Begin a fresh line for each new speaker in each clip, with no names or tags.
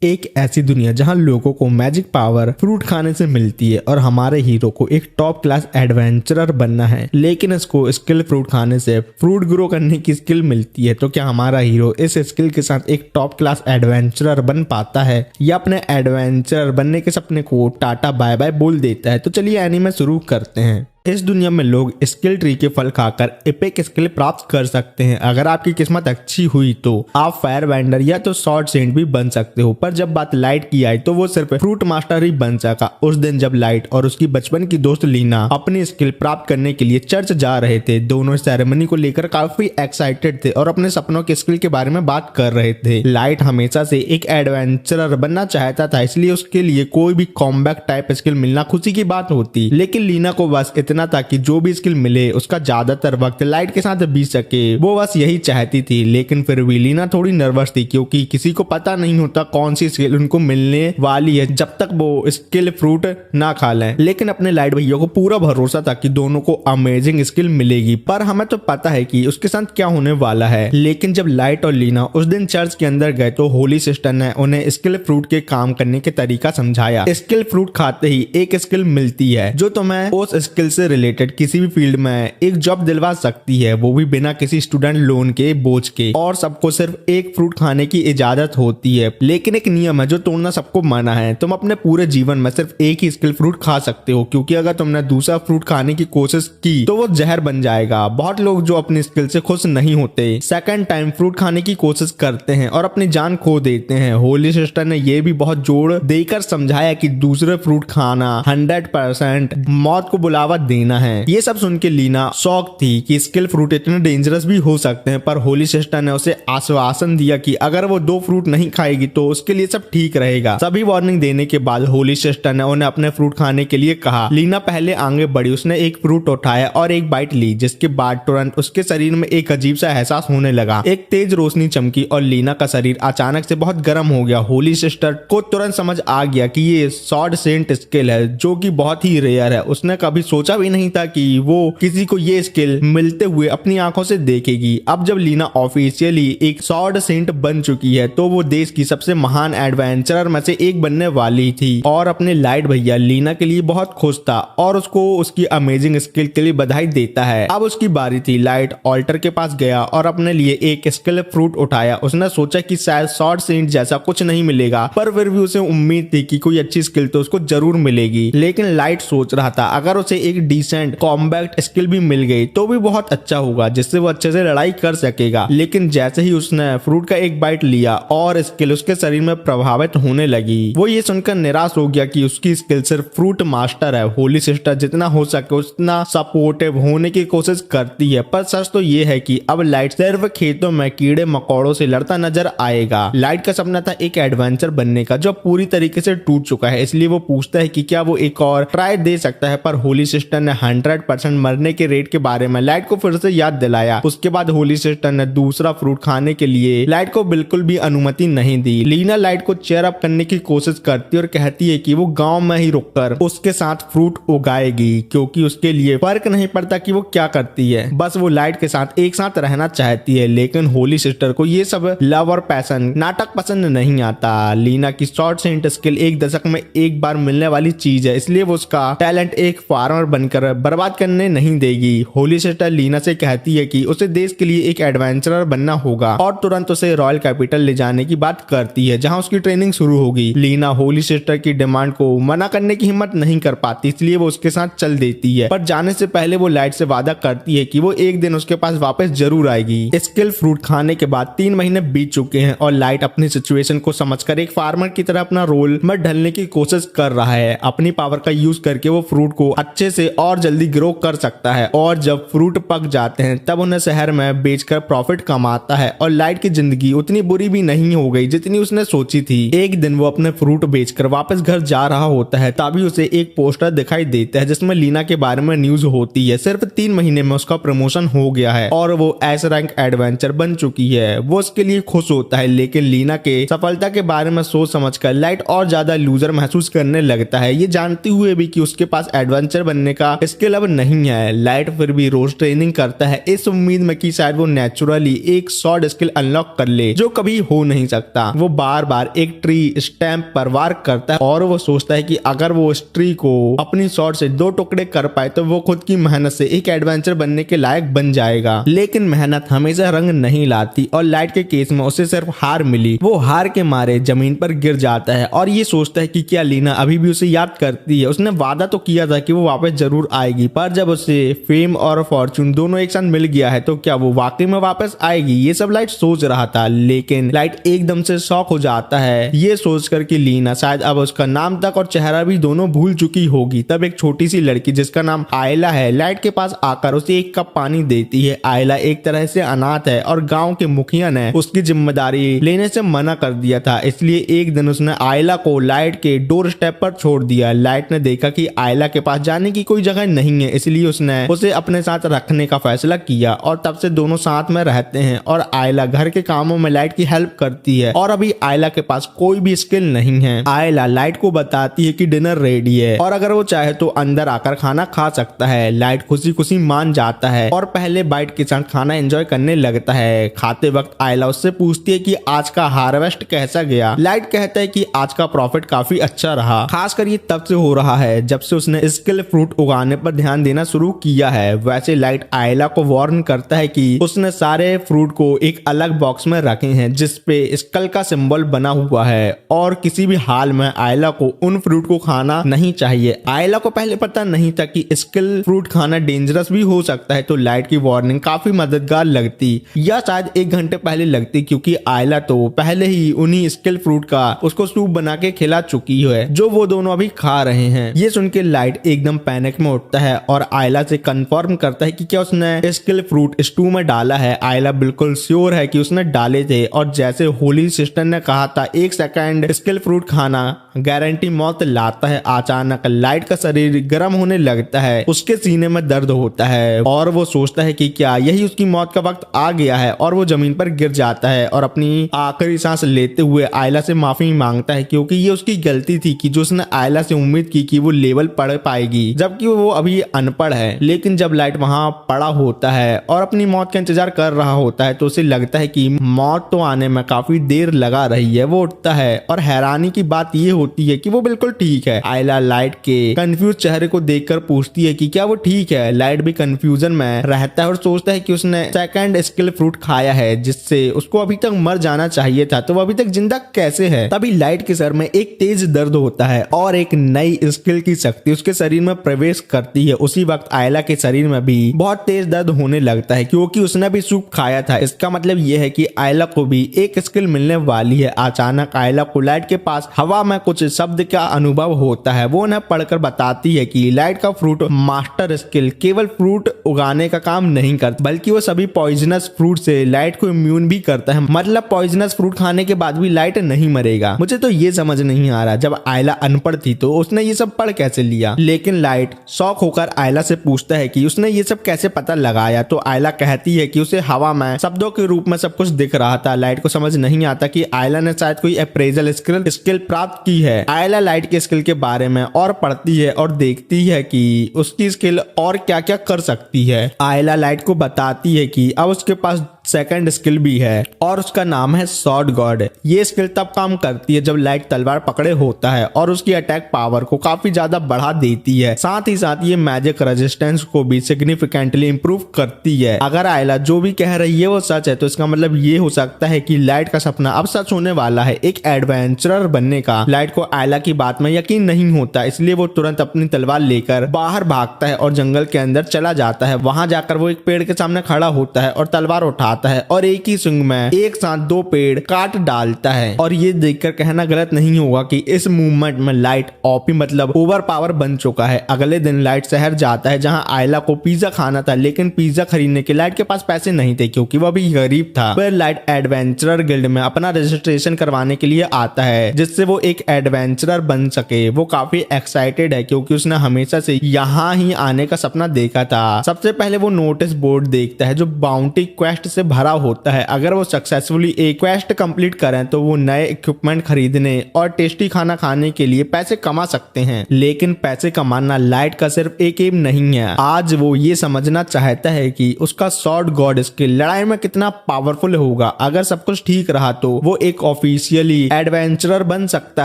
एक ऐसी दुनिया जहां लोगों को मैजिक पावर फ्रूट खाने से मिलती है और हमारे हीरो को एक टॉप क्लास एडवेंचरर बनना है, लेकिन इसको स्किल फ्रूट खाने से फ्रूट ग्रो करने की स्किल मिलती है। तो क्या हमारा हीरो इस स्किल के साथ एक टॉप क्लास एडवेंचरर बन पाता है या अपने एडवेंचरर बनने के सपने को टाटा बाय बाय बोल देता है? तो चलिए एनीमे शुरू करते हैं। इस दुनिया में लोग स्किल ट्री के फल खाकर एपिक स्किल प्राप्त कर सकते हैं। अगर आपकी किस्मत अच्छी हुई तो आप फायर वेंडर या तो सॉर्ड सेंट भी बन सकते हो, पर जब बात लाइट की आई तो वो सिर्फ फ्रूट मास्टर ही बन सका। उस दिन जब लाइट और उसकी बचपन की दोस्त लीना अपनी स्किल प्राप्त करने के लिए चर्च जा रहे थे, दोनों सेरेमनी को लेकर काफी एक्साइटेड थे और अपने सपनों के स्किल के बारे में बात कर रहे थे। लाइट हमेशा से एक एडवेंचरर बनना चाहता था, इसलिए उसके लिए कोई भी कॉम्बैट टाइप स्किल मिलना खुशी की बात होती, लेकिन लीना को बस इतना ताकि जो भी स्किल मिले उसका ज्यादातर वक्त लाइट के साथ बीत सके, वो बस यही चाहती थी। लेकिन फिर भी लीना थोड़ी नर्वस थी, क्योंकि किसी को पता नहीं होता कौन सी स्किल उनको मिलने वाली है जब तक वो स्किल फ्रूट ना खा लें। लेकिन अपने लाइट भैया को पूरा भरोसा था कि दोनों को अमेजिंग स्किल मिलेगी, पर हमें तो पता है कि उसके साथ क्या होने वाला है। लेकिन जब लाइट और लीना उस दिन चर्च के अंदर गए तो होली सिस्टर ने उन्हें स्किल फ्रूट के काम करने के तरीका समझाया। स्किल फ्रूट खाते ही एक स्किल मिलती है जो तुम्हें उस स्किल से रिलेटेड किसी भी फील्ड में एक जॉब दिलवा सकती है, वो भी बिना किसी स्टूडेंट लोन के बोझ के। और सबको सिर्फ एक फ्रूट खाने की इजाजत होती है, लेकिन एक नियम है जो तोड़ना सबको मना है। तुम अपने पूरे जीवन में सिर्फ एक ही स्किल फ्रूट खा सकते हो, क्योंकि अगर तुमने दूसरा फ्रूट खाने की कोशिश की तो वो जहर बन जाएगा। बहुत लोग जो अपनी स्किल से खुश नहीं होते सेकंड टाइम फ्रूट खाने की कोशिश करते हैं और अपनी जान खो देते हैं। होली सिस्टर ने यह भी बहुत जोर देकर समझाया कि दूसरे फ्रूट खाना 100% मौत को बुलावा देना है। ये सब सुन के लीना शॉक थी कि स्किल फ्रूट इतने डेंजरस भी हो सकते हैं, पर होली सिस्टर ने उसे आश्वासन दिया कि अगर वो 2 फ्रूट नहीं खाएगी तो उसके लिए सब ठीक रहेगा। सभी वार्निंग देने के बाद होली सिस्टर ने उन्हें अपने फ्रूट खाने के लिए कहा। लीना पहले आगे बढ़ी, उसने एक फ्रूट उठाया और एक बाइट ली, जिसके बाद तुरंत उसके शरीर में एक अजीब सा एहसास होने लगा। एक तेज रोशनी चमकी और लीना का शरीर अचानक से बहुत गर्म हो गया। होली सिस्टर को तुरंत समझ आ गया कि ये सॉर्ड सेंट स्किल है, जो कि बहुत ही रेयर है। उसने कभी सोचा भी नहीं था कि वो किसी को ये स्किल मिलते हुए अपनी आंखों से देखेगी। अब जब लीना ऑफिशियली एक सॉर्ड सेंट बन चुकी है तो वो देश की सबसे महान एडवेंचरर में से एक बनने वाली थी और अपने लाइट भैया लीना के लिए बहुत खुश था और उसको उसकी अमेजिंग स्किल के लिए बधाई देता है। अब उसकी बारी थी। लाइट ऑल्टर के पास गया और अपने लिए एक स्किल फ्रूट उठाया। उसने सोचा कि शायद सॉर्ड सेंट जैसा कुछ नहीं मिलेगा, पर फिर भी उसे उम्मीद थी कि कोई अच्छी स्किल तो उसको जरूर मिलेगी। लेकिन लाइट सोच रहा था अगर उसे एक डिसेंट कॉम्बैट स्किल भी मिल गई तो भी बहुत अच्छा होगा, जिससे वो अच्छे से लड़ाई कर सकेगा। लेकिन जैसे ही उसने फ्रूट का एक बाइट लिया और स्किल उसके शरीर में प्रभावित होने लगी, वो ये सुनकर निराश हो गया कि उसकी स्किल सिर्फ फ्रूट मास्टर है। होली सिस्टर जितना हो सके उतना सपोर्टिव होने की कोशिश करती है, पर सच तो ये है कि अब लाइट सिर्फ खेतों में कीड़े मकोड़ों से लड़ता नजर आएगा। लाइट का सपना था एक एडवेंचर बनने का, जो पूरी तरीके से टूट चुका है, इसलिए वो पूछता है कि क्या वो एक और ट्राई दे सकता है। पर होली सिस्टर ने 100% मरने के रेट के बारे में लाइट को फिर से याद दिलाया। उसके बाद होली सिस्टर ने दूसरा फ्रूट खाने के लिए लाइट को बिल्कुल भी अनुमति नहीं दी। लीना लाइट को चेयर अप करने की कोशिश करती और कहती है कि वो गांव में ही रुककर उसके साथ फ्रूट उगाएगी, क्योंकि उसके लिए फर्क नहीं पड़ता कि वो क्या करती है, बस वो लाइट के साथ एक साथ रहना चाहती है। लेकिन होली सिस्टर को ये सब लव और पैशन नाटक पसंद नहीं आता। लीना की सॉर्ड सेंट स्किल एक दशक में एक बार मिलने वाली चीज है, इसलिए वो उसका टैलेंट एक फार्मर बनकर बर्बाद करने नहीं देगी। होली सिस्टर लीना से कहती है कि उसे देश के लिए एक एडवेंचरर बनना होगा और तुरंत उसे रॉयल कैपिटल ले जाने की बात करती है, जहां उसकी ट्रेनिंग शुरू होगी। लीना होली सिस्टर की डिमांड को मना करने की हिम्मत नहीं कर पाती, इसलिए वो उसके साथ चल देती है। पर जाने से पहले वो लाइट से वादा करती है कि वो एक दिन उसके पास वापस जरूर आएगी। स्किल फ्रूट खाने के बाद 3 महीने बीत चुके हैं और लाइट अपनी सिचुएशन को समझकर एक फार्मर की तरह अपना रोल में ढलने की कोशिश कर रहा है। अपनी पावर का यूज करके वो फ्रूट को अच्छे से और जल्दी ग्रो कर सकता है और जब फ्रूट पक जाते हैं तब उन्हें शहर में बेचकर प्रॉफिट कमाता है। और लाइट की जिंदगी उतनी बुरी भी नहीं हो गई जितनी उसने सोची थी। एक दिन वो अपने फ्रूट बेचकर वापस घर जा रहा होता है, तभी उसे एक पोस्टर दिखाई देता है जिसमें लीना के बारे में न्यूज होती है। सिर्फ 3 महीने में उसका प्रमोशन हो गया है और वो एस रैंक एडवेंचर बन चुकी है। वो उसके लिए खुश होता है, लेकिन लीना के सफलता के बारे में सोच समझकर लाइट और ज्यादा लूजर महसूस करने लगता है, ये जानते हुए भी कि उसके पास एडवेंचर बनने का का स्किल अब नहीं है। लाइट फिर भी रोज ट्रेनिंग करता है इस उम्मीद में कि शायद वो नेचुरली एक शॉर्ट स्किल अनलॉक कर ले जो कभी हो नहीं सकता। वो बार बार एक ट्री स्टैम्प पर वार करता है और वो सोचता है कि अगर वो इस ट्री को अपनी शॉर्ट से 2 टुकड़े कर पाए तो वो खुद की मेहनत से एक एडवेंचर बनने के लायक बन जाएगा। लेकिन मेहनत हमेशा रंग नहीं लाती और लाइट के केस में उसे सिर्फ हार मिली। वो हार के मारे जमीन पर गिर जाता है और ये सोचता है कि क्या लीना अभी भी उसे याद करती है। उसने वादा तो किया था कि वो वापस जरूर आएगी, पर जब उसे फेम और फॉर्चून दोनों एक साथ मिल गया है तो क्या वो वाकई में वापस आएगी? ये सब लाइट सोच रहा था, लेकिन लाइट एकदम से शॉक हो जाता है ये सोचकर कि लीना शायद अब उसका नाम तक और चेहरा भी दोनों भूल चुकी होगी। तब एक छोटी सी लड़की जिसका नाम आयला है लाइट के पास आकर उसे एक कप पानी देती है। आयला एक तरह से अनाथ है और गांव के मुखिया ने उसकी जिम्मेदारी लेने से मना कर दिया था, इसलिए एक दिन उसने आयला को लाइट के डोर स्टेप पर छोड़ दिया। लाइट ने देखा कि आयला के पास जाने की कोई जगह नहीं है, इसलिए उसने उसे अपने साथ रखने का फैसला किया और तब से दोनों साथ में रहते हैं और आयला घर के कामों में लाइट की हेल्प करती है। और अभी आयला के पास कोई भी स्किल नहीं है। आयला लाइट को बताती है कि डिनर रेडी है और अगर वो चाहे तो अंदर आकर खाना खा सकता है। लाइट खुशी खुशी मान जाता है और पहले बाइट के साथ खाना एंजॉय करने लगता है। खाते वक्त आयला उससे पूछती है कि आज का हार्वेस्ट कैसा गया। लाइट कहता है कि आज का प्रॉफिट काफी अच्छा रहा, खासकर ये तब से हो रहा है जब से उसने स्किल फ्रूट उगाने पर ध्यान देना शुरू किया है। वैसे लाइट आयला को वार्न करता है कि उसने सारे फ्रूट को एक अलग बॉक्स में रखे हैं जिसपे स्कल का सिंबल बना हुआ है और किसी भी हाल में आयला को उन फ्रूट को खाना नहीं चाहिए। आयला को पहले पता नहीं था कि स्किल फ्रूट खाना डेंजरस भी हो सकता है, तो लाइट की वार्निंग काफी मददगार लगती या शायद 1 घंटे पहले लगती, क्योंकि आयला तो पहले ही उन्हीं स्किल फ्रूट का उसको सूप बना के खिला चुकी है जो वो दोनों अभी खा रहे हैं। ये सुन के लाइट एकदम पैनिक में उठता है और आयला से कंफर्म करता है कि क्या उसने स्किल फ्रूट स्टू में डाला है। आयला बिल्कुल श्योर है कि उसने डाले थे और जैसे होली सिस्टर ने कहा था 1 सेकंड स्किल फ्रूट खाना गारंटी मौत लाता है। अचानक लाइट का शरीर गर्म होने लगता है, उसके सीने में दर्द होता है और वो सोचता है कि क्या यही उसकी मौत का वक्त आ गया है और वो जमीन पर गिर जाता है और अपनी आखिरी सांस लेते हुए आयला से माफी मांगता है, क्योंकि ये उसकी गलती थी कि जो उसने आयला से उम्मीद की कि वो लेवल पढ़ पाएगी जबकि वो अभी अनपढ़ है। लेकिन जब लाइट वहां पड़ा होता है और अपनी मौत का इंतजार कर रहा होता है तो उसे लगता है कि मौत तो आने में काफी देर लगा रही है। वो उठता है और हैरानी की बात ये होती है कि वो बिल्कुल ठीक है। आयला लाइट के कंफ्यूज चेहरे को देखकर पूछती है कि क्या वो ठीक है। लाइट भी कंफ्यूजन में रहता है और सोचता है कि उसने सेकंड स्किल फ्रूट खाया है जिससे उसको अभी तक मर जाना चाहिए था, तो वो अभी तक जिंदा कैसे है। तभी लाइट के सर में एक तेज दर्द होता है और एक नई स्किल की शक्ति उसके शरीर में प्रवेश करती है। उसी वक्त आयला के शरीर में भी बहुत तेज दर्द होने लगता है क्योंकि उसने भी सूप खाया था। इसका मतलब यह है कि आयला को भी एक स्किल मिलने वाली है। अचानक आयला को लाइट के पास हवा में कुछ शब्द का अनुभव होता है। वो उन्हें पढ़कर बताती है कि लाइट का फ्रूट मास्टर स्किल केवल फ्रूट उगाने का काम नहीं करता बल्कि वो सभी पॉइजनस फ्रूट से लाइट को इम्यून भी करता है। मतलब पॉइजनस फ्रूट खाने के बाद भी लाइट नहीं मरेगा। मुझे तो ये समझ नहीं आ रहा, जब आयला अनपढ़ थी तो उसने ये सब पढ़ कैसे लिया। लेकिन लाइट शौक होकर आयला से पूछता है कि उसने ये सब कैसे पता लगाया, तो आयला कहती है कि उसे हवा में शब्दों के रूप में सब कुछ दिख रहा था। लाइट को समझ नहीं आता कि आयला ने शायद कोई अप्रेजल स्किल प्राप्त की है। आयला लाइट के स्किल के बारे में और पढ़ती है और देखती है कि उसकी स्किल और क्या क्या कर सकती है। आयला लाइट को बताती है कि अब उसके पास सेकंड स्किल भी है और उसका नाम है शॉर्ट गॉड। ये स्किल तब काम करती है जब लाइट तलवार पकड़े होता है और उसकी अटैक पावर को काफी ज्यादा बढ़ा देती है। साथ ही साथ ये मैजिक रेजिस्टेंस को भी सिग्निफिकेंटली इंप्रूव करती है। अगर आयला जो भी कह रही है वो सच है तो इसका मतलब ये हो सकता है कि लाइट का सपना अब सच होने वाला है, एक एडवेंचरर बनने का। लाइट को आयला की बात में यकीन नहीं होता, इसलिए वो तुरंत अपनी तलवार लेकर बाहर भागता है और जंगल के अंदर चला जाता है। वहां जाकर वो एक पेड़ के सामने खड़ा होता है और तलवार उठाता है और एक ही स्विंग में एक साथ 2 पेड़ काट डालता है। और ये देखकर कहना गलत नहीं होगा कि इस मूवमेंट में लाइट ओपी मतलब ओवर पावर बन चुका है। अगले दिन लाइट शहर जाता है जहां आयला को पिज्जा खाना था, लेकिन पिज्जा खरीदने के लाइट के पास पैसे नहीं थे क्योंकि वह भी गरीब था। फिर लाइट एडवेंचरर गिल्ड में अपना रजिस्ट्रेशन करवाने के लिए आता है जिससे वो एक एडवेंचरर बन सके। वो काफी एक्साइटेड है क्योंकि उसने हमेशा से यहाँ ही आने का सपना देखा था। सबसे पहले वो नोटिस बोर्ड देखता है जो बाउंटी क्वेस्ट से भरा होता है। अगर वो सक्सेसफुली एक क्वेस्ट कंप्लीट करें तो वो नए इक्विपमेंट खरीदने और टेस्टी खाना खाने के लिए पैसे कमा सकते हैं। लेकिन पैसे कमाना लाइट का सिर्फ एक एम नहीं है। आज वो ये समझना चाहता है कि उसका स्वॉर्ड गॉड स्किल लड़ाई में कितना पावरफुल होगा। अगर सब कुछ ठीक रहा तो वो एक ऑफिशियली एडवेंचरर बन सकता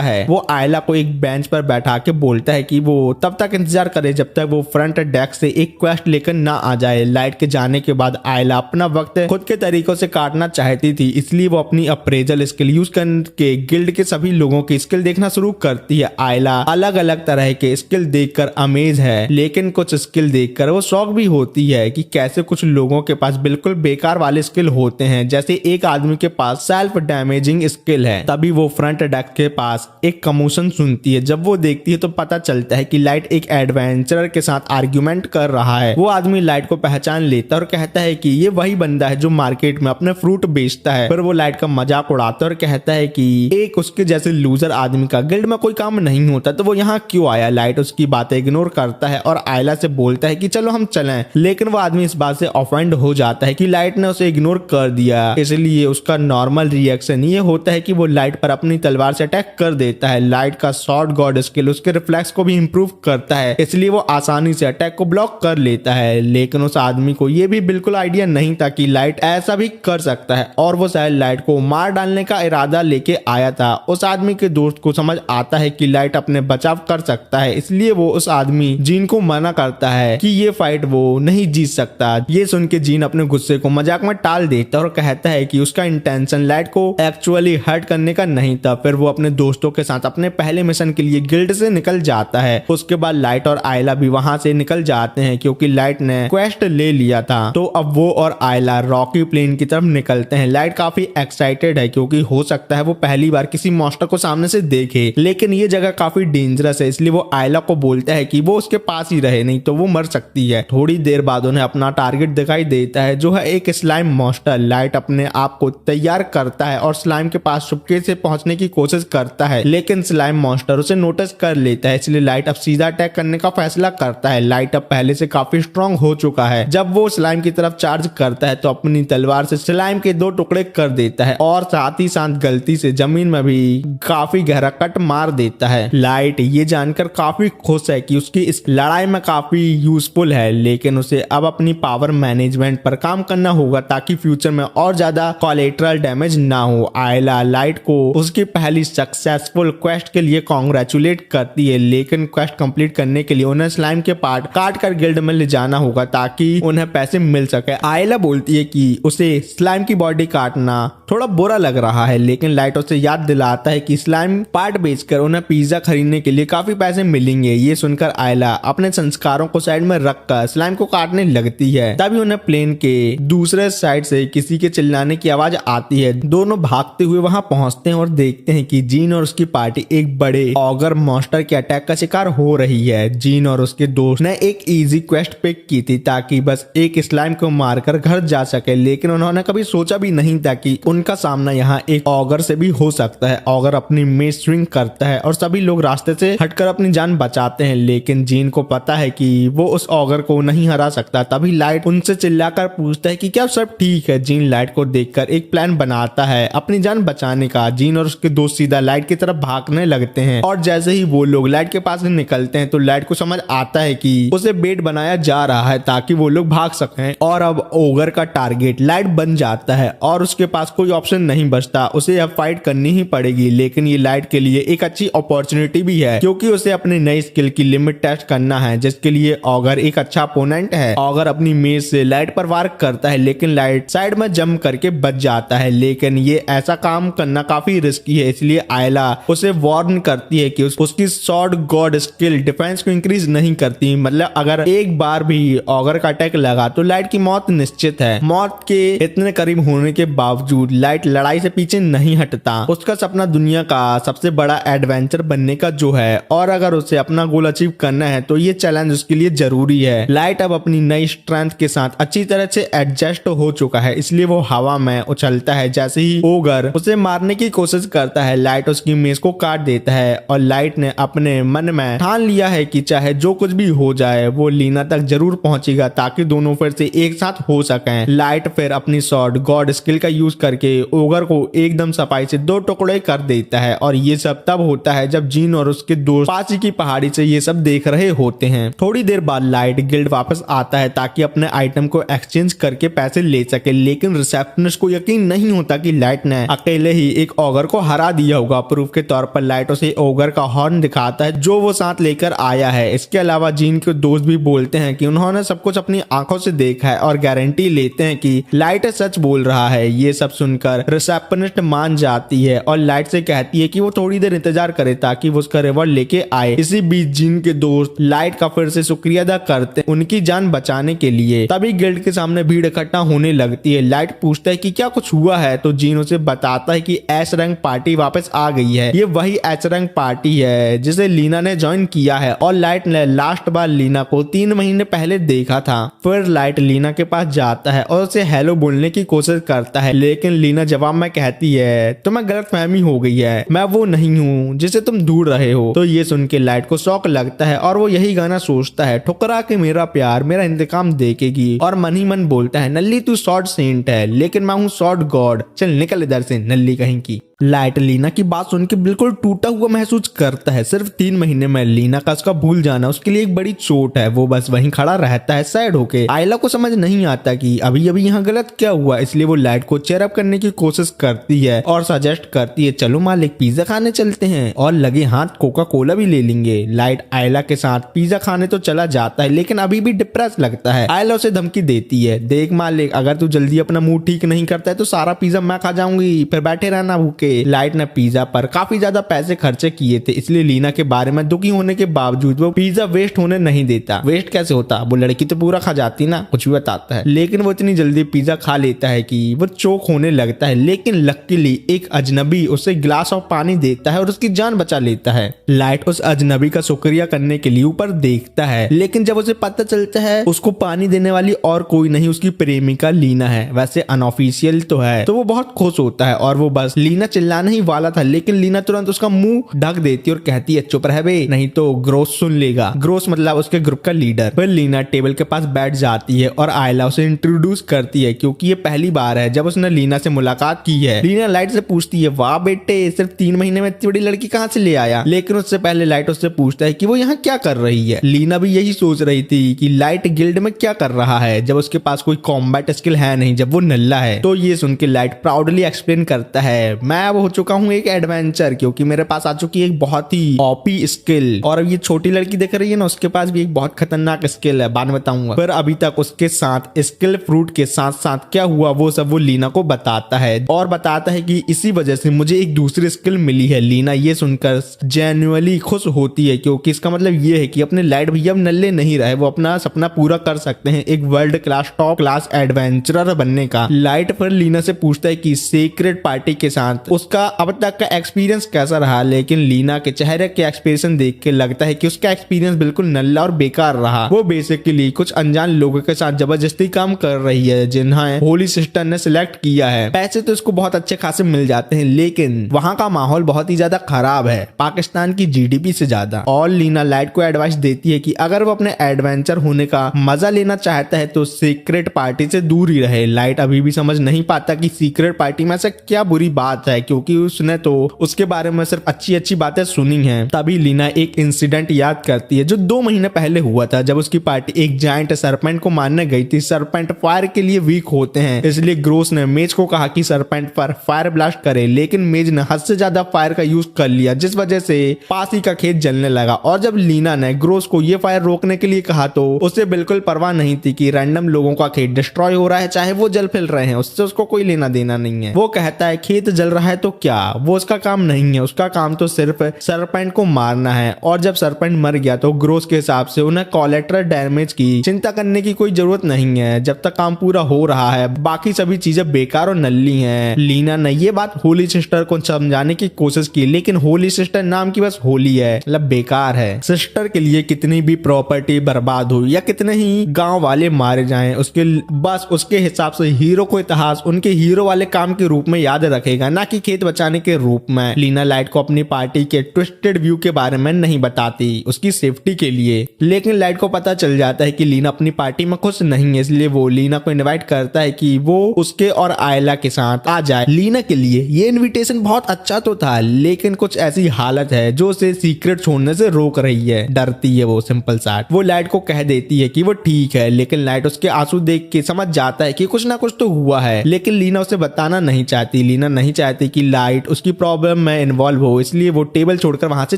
है। वो आयला को एक बेंच पर बैठा के बोलता है कि वो तब तक इंतजार करे जब तक वो फ्रंट डेस्क से एक क्वेस्ट लेकर ना आ जाए। लाइट के जाने के बाद आयला अपना वक्त खुद के तरीकों से काटना चाहती थी, इसलिए वो अपनी अप्रेजल स्किल यूज करके गिल्ड के सभी लोगों की स्किल देखना शुरू करती है। आयला अलग अलग तरह के स्किल देखकर अमेज है, लेकिन कुछ स्किल देखकर वो शौक भी होती है कि कैसे कुछ लोगों के पास बिल्कुल बेकार वाले स्किल होते हैं। जैसे एक आदमी के पास सेल्फ डैमेजिंग स्किल है। तभी वो फ्रंट डेस्क के पास एक कमोशन सुनती है। जब वो देखती है तो पता चलता है कि लाइट एक एडवेंचरर के साथ आर्ग्यूमेंट कर रहा है। वो आदमी लाइट को पहचान लेता है और कहता है कि ये वही बंदा है जो मार्केट में अपने फ्रूट बेचता है। फिर वो लाइट का मजाक उड़ाता है और कहता है कि एक उसके जैसे लूजर आदमी का गिल्ड में कोई काम नहीं होता तो वो यहाँ क्यों आया। लाइट उसकी बातें इग्नोर करता है और आयला से बोलता है कि चलो हम चलें। लेकिन वो आदमी इस बात से ऑफेंड हो जाता है कि लाइट ने उसे इग्नोर कर दिया, इसलिए उसका नॉर्मल रिएक्शन ये होता है कि वो लाइट पर अपनी तलवार से अटैक कर देता है। लाइट का शॉर्ट गॉड स्किल उसके रिफ्लेक्स को भी इंप्रूव करता है, इसलिए वो आसानी से अटैक को ब्लॉक कर लेता है। लेकिन उस आदमी को ये भी बिल्कुल आइडिया नहीं था कि लाइट ऐसा भी कर सकता है और वो शायद लाइट को मार डालने का इरादा लेके आया था। उस आदमी के दोस्त को समझ आता है कि लाइट अपने बचाव कर सकता है, इसलिए वो उस आदमी जीन को मना करता है कि ये फाइट वो नहीं जीत सकता। ये सुन के जीन अपने गुस्से को मजाक में टाल देता है और कहता है कि उसका इंटेंशन लाइट को एक्चुअली हर्ट करने का नहीं था। फिर वो अपने दोस्तों के साथ अपने पहले मिशन के लिए गिल्ड से निकल जाता है। उसके बाद लाइट और आयला भी वहां से निकल जाते हैं क्योंकि लाइट ने क्वेस्ट ले लिया था। तो अब वो और आयला रॉकी प्लेन की तरफ निकलते हैं। लाइट काफी एक्साइटेड है क्योंकि हो सकता है वो पहली बार किसी मॉन्स्टर को सामने से देखे, लेकिन ये जगह काफी डेंजरस है, इसलिए वो आयला को बोलता है कि वो उसके पास ही रहे, नहीं तो वो मर सकती है। थोड़ी देर बाद उन्हें अपना टारगेट दिखाई देता है जो है एक स्लाइम मॉन्स्टर। लाइट अपने आप को तैयार करता है और स्लाइम के पास चुपके से पहुंचने की कोशिश करता है, लेकिन स्लाइम मॉन्स्टर उसे नोटिस कर लेता है, इसलिए लाइट अब सीधा अटैक करने का फैसला करता है। लाइट अब पहले से काफी स्ट्रांग हो चुका है। जब वो स्लाइम की तरफ चार्ज करता है तो अपनी तलवार से स्लाइम के 2 टुकड़े कर देता है और साथ ही साथ गलती से जमीन में भी काफी गहरा कट मार देता है। लाइट ये जानकर काफी खुश है कि उसकी इस लड़ाई में काफी यूजफुल है, लेकिन उसे अब अपनी पावर मैनेजमेंट पर काम करना होगा ताकि फ्यूचर में और ज्यादा कोलेटरल डैमेज ना हो। आयला लाइट को उसकी पहली सक्सेसफुल क्वेस्ट के लिए कांग्रेचुलेट करती है, लेकिन क्वेस्ट कंप्लीट करने के लिए उन्हें स्लाइम के पार्ट काट कर गिल्ड में ले जाना होगा ताकि उन्हें पैसे मिल सके। आयला बोलती है कि उसे स्लाइम की बॉडी काटना थोड़ा बुरा लग रहा है, लेकिन लाइट उसे याद दिलाता है कि स्लाइम पार्ट बेचकर उन्हें पिज्जा खरीदने के लिए काफी पैसे मिलेंगे। ये सुनकर आयला अपने संस्कारों को साइड में रखकर स्लाइम को काटने लगती है। तभी उन्हें प्लेन के दूसरे साइड से किसी के चिल्लाने की आवाज आती है। दोनों भागते हुए वहां पहुंचते हैं और देखते हैं कि जीन और उसकी पार्टी एक बड़े ऑगर मॉन्स्टर के अटैक का शिकार हो रही है। जीन और उसके दोस्त ने एक इजी क्वेस्ट पिक की थी ताकि बस एक स्लाइम को मारकर घर जा सके, लेकिन उन्होंने कभी सोचा भी नहीं था कि उनका सामना यहाँ एक ऑगर से भी हो सकता है। ऑगर अपनी मेज स्विंग करता है और सभी लोग रास्ते से हटकर अपनी जान बचाते हैं, लेकिन जीन को पता है कि वो उस ऑगर को नहीं हरा सकता। तभी लाइट उनसे चिल्लाकर पूछता है कि क्या सब ठीक है। जीन लाइट को देखकर एक प्लान बनाता है अपनी जान बचाने का। जीन और उसके दोस्त सीधा लाइट की तरफ भागने लगते हैं और जैसे ही वो लोग लाइट के पास से निकलते हैं तो लाइट को समझ आता है कि उसे बेट बनाया जा रहा है ताकि वो लोग भाग सकें और अब ओगर का टारगेट लाइट बन जाता है और उसके पास कोई ऑप्शन नहीं बचता, उसे अब फाइट करनी ही पड़ेगी। लेकिन ये लाइट के लिए एक अच्छी अपॉर्चुनिटी भी है क्योंकि उसे अपने नई स्किल की लिमिट टेस्ट करना है, जिसके लिए ऑगर एक अच्छा अपोनेंट है। ऑगर अपनी मेज से लाइट पर वार करता है, लेकिन लाइट साइड में जंप करके बच जाता है, लेकिन ये ऐसा काम करना काफी रिस्की है, इसलिए आयला उसे वार्न करती है कि उसकी शॉर्ट गॉड स्किल डिफेंस को इंक्रीज नहीं करती। मतलब अगर एक बार भी ऑगर का अटैक लगा तो लाइट की मौत निश्चित है। मौत के इतने करीब होने के बावजूद लाइट लड़ाई से पीछे नहीं हटता। उसका सपना दुनिया का सबसे बड़ा एडवेंचर बनने का जो है, और अगर उसे अपना गोल अचीव करना है तो ये चैलेंज उसके लिए जरूरी है। लाइट अब अपनी नई स्ट्रेंथ के साथ अच्छी तरह से एडजस्ट हो चुका है, इसलिए वो हवा में उछलता है। जैसे ही ओगर उसे मारने की कोशिश करता है, लाइट उसकी मेज को काट देता है और लाइट ने अपने मन में ठान लिया है कि चाहे जो कुछ भी हो जाए वो लीना तक जरूर पहुंचेगा ताकि दोनों फिर से एक साथ हो सकें। लाइट फिर अपनी शॉर्ट गॉड स्किल का यूज करके ओगर को एकदम सफाई से 2 टुकड़े कर देता है और ये सब तब होता है जब जीन और उसके दोस्त पासी की पहाड़ी से ये सब देख रहे होते हैं। थोड़ी देर बाद लाइट गिल्ड वापस आता है ताकि अपने आइटम को एक्सचेंज करके पैसे ले सके, लेकिन रिसेप्शनिस्ट को यकीन नहीं होता कि लाइट ने अकेले ही एक ओगर को हरा दिया होगा। प्रूफ के तौर पर लाइट उसे ओगर का हॉर्न दिखाता है जो वो साथ लेकर आया है। इसके अलावा जीन के दोस्त भी बोलते हैं कि उन्होंने सब कुछ अपनी आंखों से देखा है और गारंटी लेते हैं कि लाइट सच बोल रहा है। ये सब सुनकर रिसेप्शनिस्ट मान जाती है और लाइट से कहती है कि वो थोड़ी देर इंतजार करे ताकि वो उसका रिवॉर्ड लेके आए। इसी बीच जीन के दोस्त लाइट का फिर से शुक्रिया अदा करते हैं उनकी जान बचाने के लिए। तभी गिल्ड के सामने भीड़ इकट्ठा होने लगती है। लाइट पूछता है कि क्या कुछ हुआ है तो जीन उसे बताता है कि एच रैंक पार्टी वापस आ गई है। ये वही एच रैंक पार्टी है जिसे लीना ने ज्वाइन किया है और लाइट ने लास्ट बार लीना को 3 महीने पहले देखा था। फिर लाइट लीना के पास जाता है और उसे हेलो बोलने की कोशिश करता है, लेकिन लीना जवाब में कहती है तुम्हें गलतफहमी हो गई है, मैं वो नहीं हूँ जिसे तुम ढूंढ रहे हो। तो ये सुन के लाइट को शौक लगता है और वो यही गाना सोचता है, ठुकरा के मेरा प्यार मेरा इंतकाम देखेगी, और मन ही मन बोलता है नल्ली तू शॉर्ट सेंट है लेकिन मैं हूँ शॉर्ट गॉड, चल निकल इधर से नल्ली कहीं की। लाइट लीना की बात सुन के बिल्कुल टूटा हुआ महसूस करता है। सिर्फ 3 महीने में लीना का उसका भूल जाना उसके लिए एक बड़ी चोट है। वो बस वहीं खड़ा रहता है सैड होके। आयला को समझ नहीं आता कि अभी अभी यहाँ गलत क्या हुआ, इसलिए वो लाइट को चेयर अप करने की कोशिश करती है और सजेस्ट करती है चलो मालिक पिज्जा खाने चलते हैं और लगे हाथ कोका कोला भी ले लेंगे। लाइट आयला के साथ पिज्जा खाने तो चला जाता है लेकिन अभी भी डिप्रेस लगता है। आयला उसे धमकी देती है, देख मालिक अगर तू जल्दी अपना मूड ठीक नहीं करता है तो सारा पिज्जा मैं खा जाऊंगी, फिर बैठे रहना भूखे। लाइट ने पिज्जा पर काफी ज्यादा पैसे खर्चे किए थे, इसलिए लीना के बारे में दुखी होने के बावजूद वो पिज्जा वेस्ट होने नहीं देता। वेस्ट कैसे होता, वो लड़की तो पूरा खा जाती ना, कुछ भी बताता है। लेकिन वो इतनी जल्दी पिज्जा खा लेता है कि वो चोक होने लगता है, लेकिन लकीली एक अजनबी उसे गिलास ऑफ पानी देता है और उसकी जान बचा लेता है। लाइट उस अजनबी का शुक्रिया करने के लिए ऊपर देखता है, लेकिन जब उसे पता चलता है उसको पानी देने वाली और कोई नहीं उसकी प्रेमिका लीना है, वैसे अनऑफिशियल तो है, तो वो बहुत खुश होता है और वो बस लीना चिल्लाना ही वाला था, लेकिन लीना तुरंत उसका मुंह ढक देती और कहती है चुप रह बे नहीं तो ग्रोस सुन लेगा। ग्रोस मतलब उसके ग्रुप का लीडर। फिर लीना टेबल के पास बैठ जाती है और आयला उसे इंट्रोड्यूस करती है क्योंकि ये पहली बार है जब उसने लीना से मुलाकात की है। लीना लाइट से पूछती है वाह बेटे सिर्फ 3 महीने में इतनी बड़ी लड़की कहाँ से ले आया, लेकिन उससे पहले लाइट उससे पूछता है कि वो यहाँ क्या कर रही है। लीना भी यही सोच रही थी कि लाइट गिल्ड में क्या कर रहा है जब उसके पास कोई कॉम्बैट स्किल है नहीं, जब वो नल्ला है। तो ये सुन के लाइट प्राउडली एक्सप्लेन करता है मैं अब हो चुका हूँ एक एडवेंचर क्योंकि मेरे पास आ चुकी है एक बहुत ही ओपी स्किल, और अब ये छोटी लड़की देख रही है ना उसके पास भी एक बहुत खतरनाक स्किल है, बाद में बताऊंगा। फिर अभी तक उसके साथ स्किल फ्रूट के साथ साथ क्या हुआ वो सब वो लीना को बताता है और बताता है कि इसी वजह से मुझे एक दूसरी स्किल मिली है। लीना ये सुनकर जेन्युइनली खुश होती है क्योंकि इसका मतलब ये है कि अपने लाइट भैया नल्ले नहीं रहे, वो अपना सपना पूरा कर सकते हैं एक world class top class adventurer बनने का। लाइट फिर लीना से पूछता है कि सीक्रेट पार्टी के साथ उसका अब तक का एक्सपीरियंस कैसा रहा, लेकिन लीना के चेहरे के एक्सप्रेशन देख के लगता है कि उसका एक्सपीरियंस बिल्कुल नल्ला और बेकार रहा। वो बेसिकली कुछ अनजान लोगों के साथ जबरदस्ती काम कर रही है जिन्हें होली सिस्टर ने सिलेक्ट किया है। पैसे तो इसको बहुत अच्छे खासे मिल जाते हैं लेकिन वहाँ का माहौल बहुत ही ज्यादा खराब है, पाकिस्तान की जीडीपी से ज्यादा। और लीना लाइट को एडवाइस देती है कि अगर वो अपने एडवेंचर होने का मजा लेना चाहता है तो सीक्रेट पार्टी से दूर ही रहे। लाइट अभी भी समझ नहीं पाता कि सीक्रेट पार्टी में से क्या बुरी बात है क्योंकि उसने तो उसके बारे में सिर्फ अच्छी अच्छी बातें सुनी हैं। तभी लीना एक इंसिडेंट याद करती है जो 2 महीने पहले हुआ था जब उसकी पार्टी एक जायंट सरपेंट को मारने गई थी। सरपेंट फायर के लिए वीक होते हैं, इसलिए ग्रोस ने मेज को कहा कि सरपेंट पर फायर ब्लास्ट करे, लेकिन मेज ने हद से ज्यादा फायर का यूज कर लिया जिस वजह से पास ही का खेत जलने लगा। और जब लीना ने ग्रोस को ये फायर रोकने के लिए कहा तो उसे बिल्कुल परवाह नहीं थी कि रैंडम लोगों का खेत डिस्ट्रॉय हो रहा है, चाहे वो जल फिल रहे हैं, उससे उसको कोई लेना देना नहीं है। वो कहता है खेत जल रहा है तो क्या, वो उसका काम नहीं है, उसका काम तो सिर्फ सरपेंट को मारना है। और जब सरपेंट मर गया तो ग्रोस के हिसाब से उन्हें कोलैटरल डैमेज की चिंता करने की कोई जरूरत नहीं है, जब तक काम पूरा हो रहा है बाकी सभी चीजें बेकार और नल्ली हैं। लीना ने ये बात होली सिस्टर को समझाने की कोशिश की, लेकिन होली सिस्टर नाम की बस होली है, मतलब बेकार है। सिस्टर के लिए कितनी भी प्रॉपर्टी बर्बाद हो या कितने ही गांव वाले मारे जाएं, उसके बस उसके हिसाब से हीरो को इतिहास उनके हीरो वाले काम के रूप में याद रखेगा, ना कि खेत बचाने के रूप में लीना लाइट को अपनी पार्टी के ट्विस्टेड व्यू के बारे में नहीं बताती उसकी सेफ्टी के लिए। लेकिन लाइट को पता चल जाता है कि लीना अपनी पार्टी में खुश नहीं है, इसलिए वो लीना को इनवाइट करता है कि वो उसके और आयला के साथ आ जाए। लीना के लिए ये इनविटेशन बहुत अच्छा तो था, लेकिन कुछ ऐसी हालत है जो उसे सीक्रेट छोड़ने से रोक रही है। डरती है वो, सिंपल सा। वो लाइट को कह देती है कि वो ठीक है, लेकिन लाइट उसके आंसू देख के समझ जाता है कि कुछ ना कुछ तो हुआ है, लेकिन लीना उसे बताना नहीं चाहती। लीना नहीं चाहती कि लाइट उसकी प्रॉब्लम में इन्वॉल्व हो, इसलिए वो टेबल छोड़कर वहां से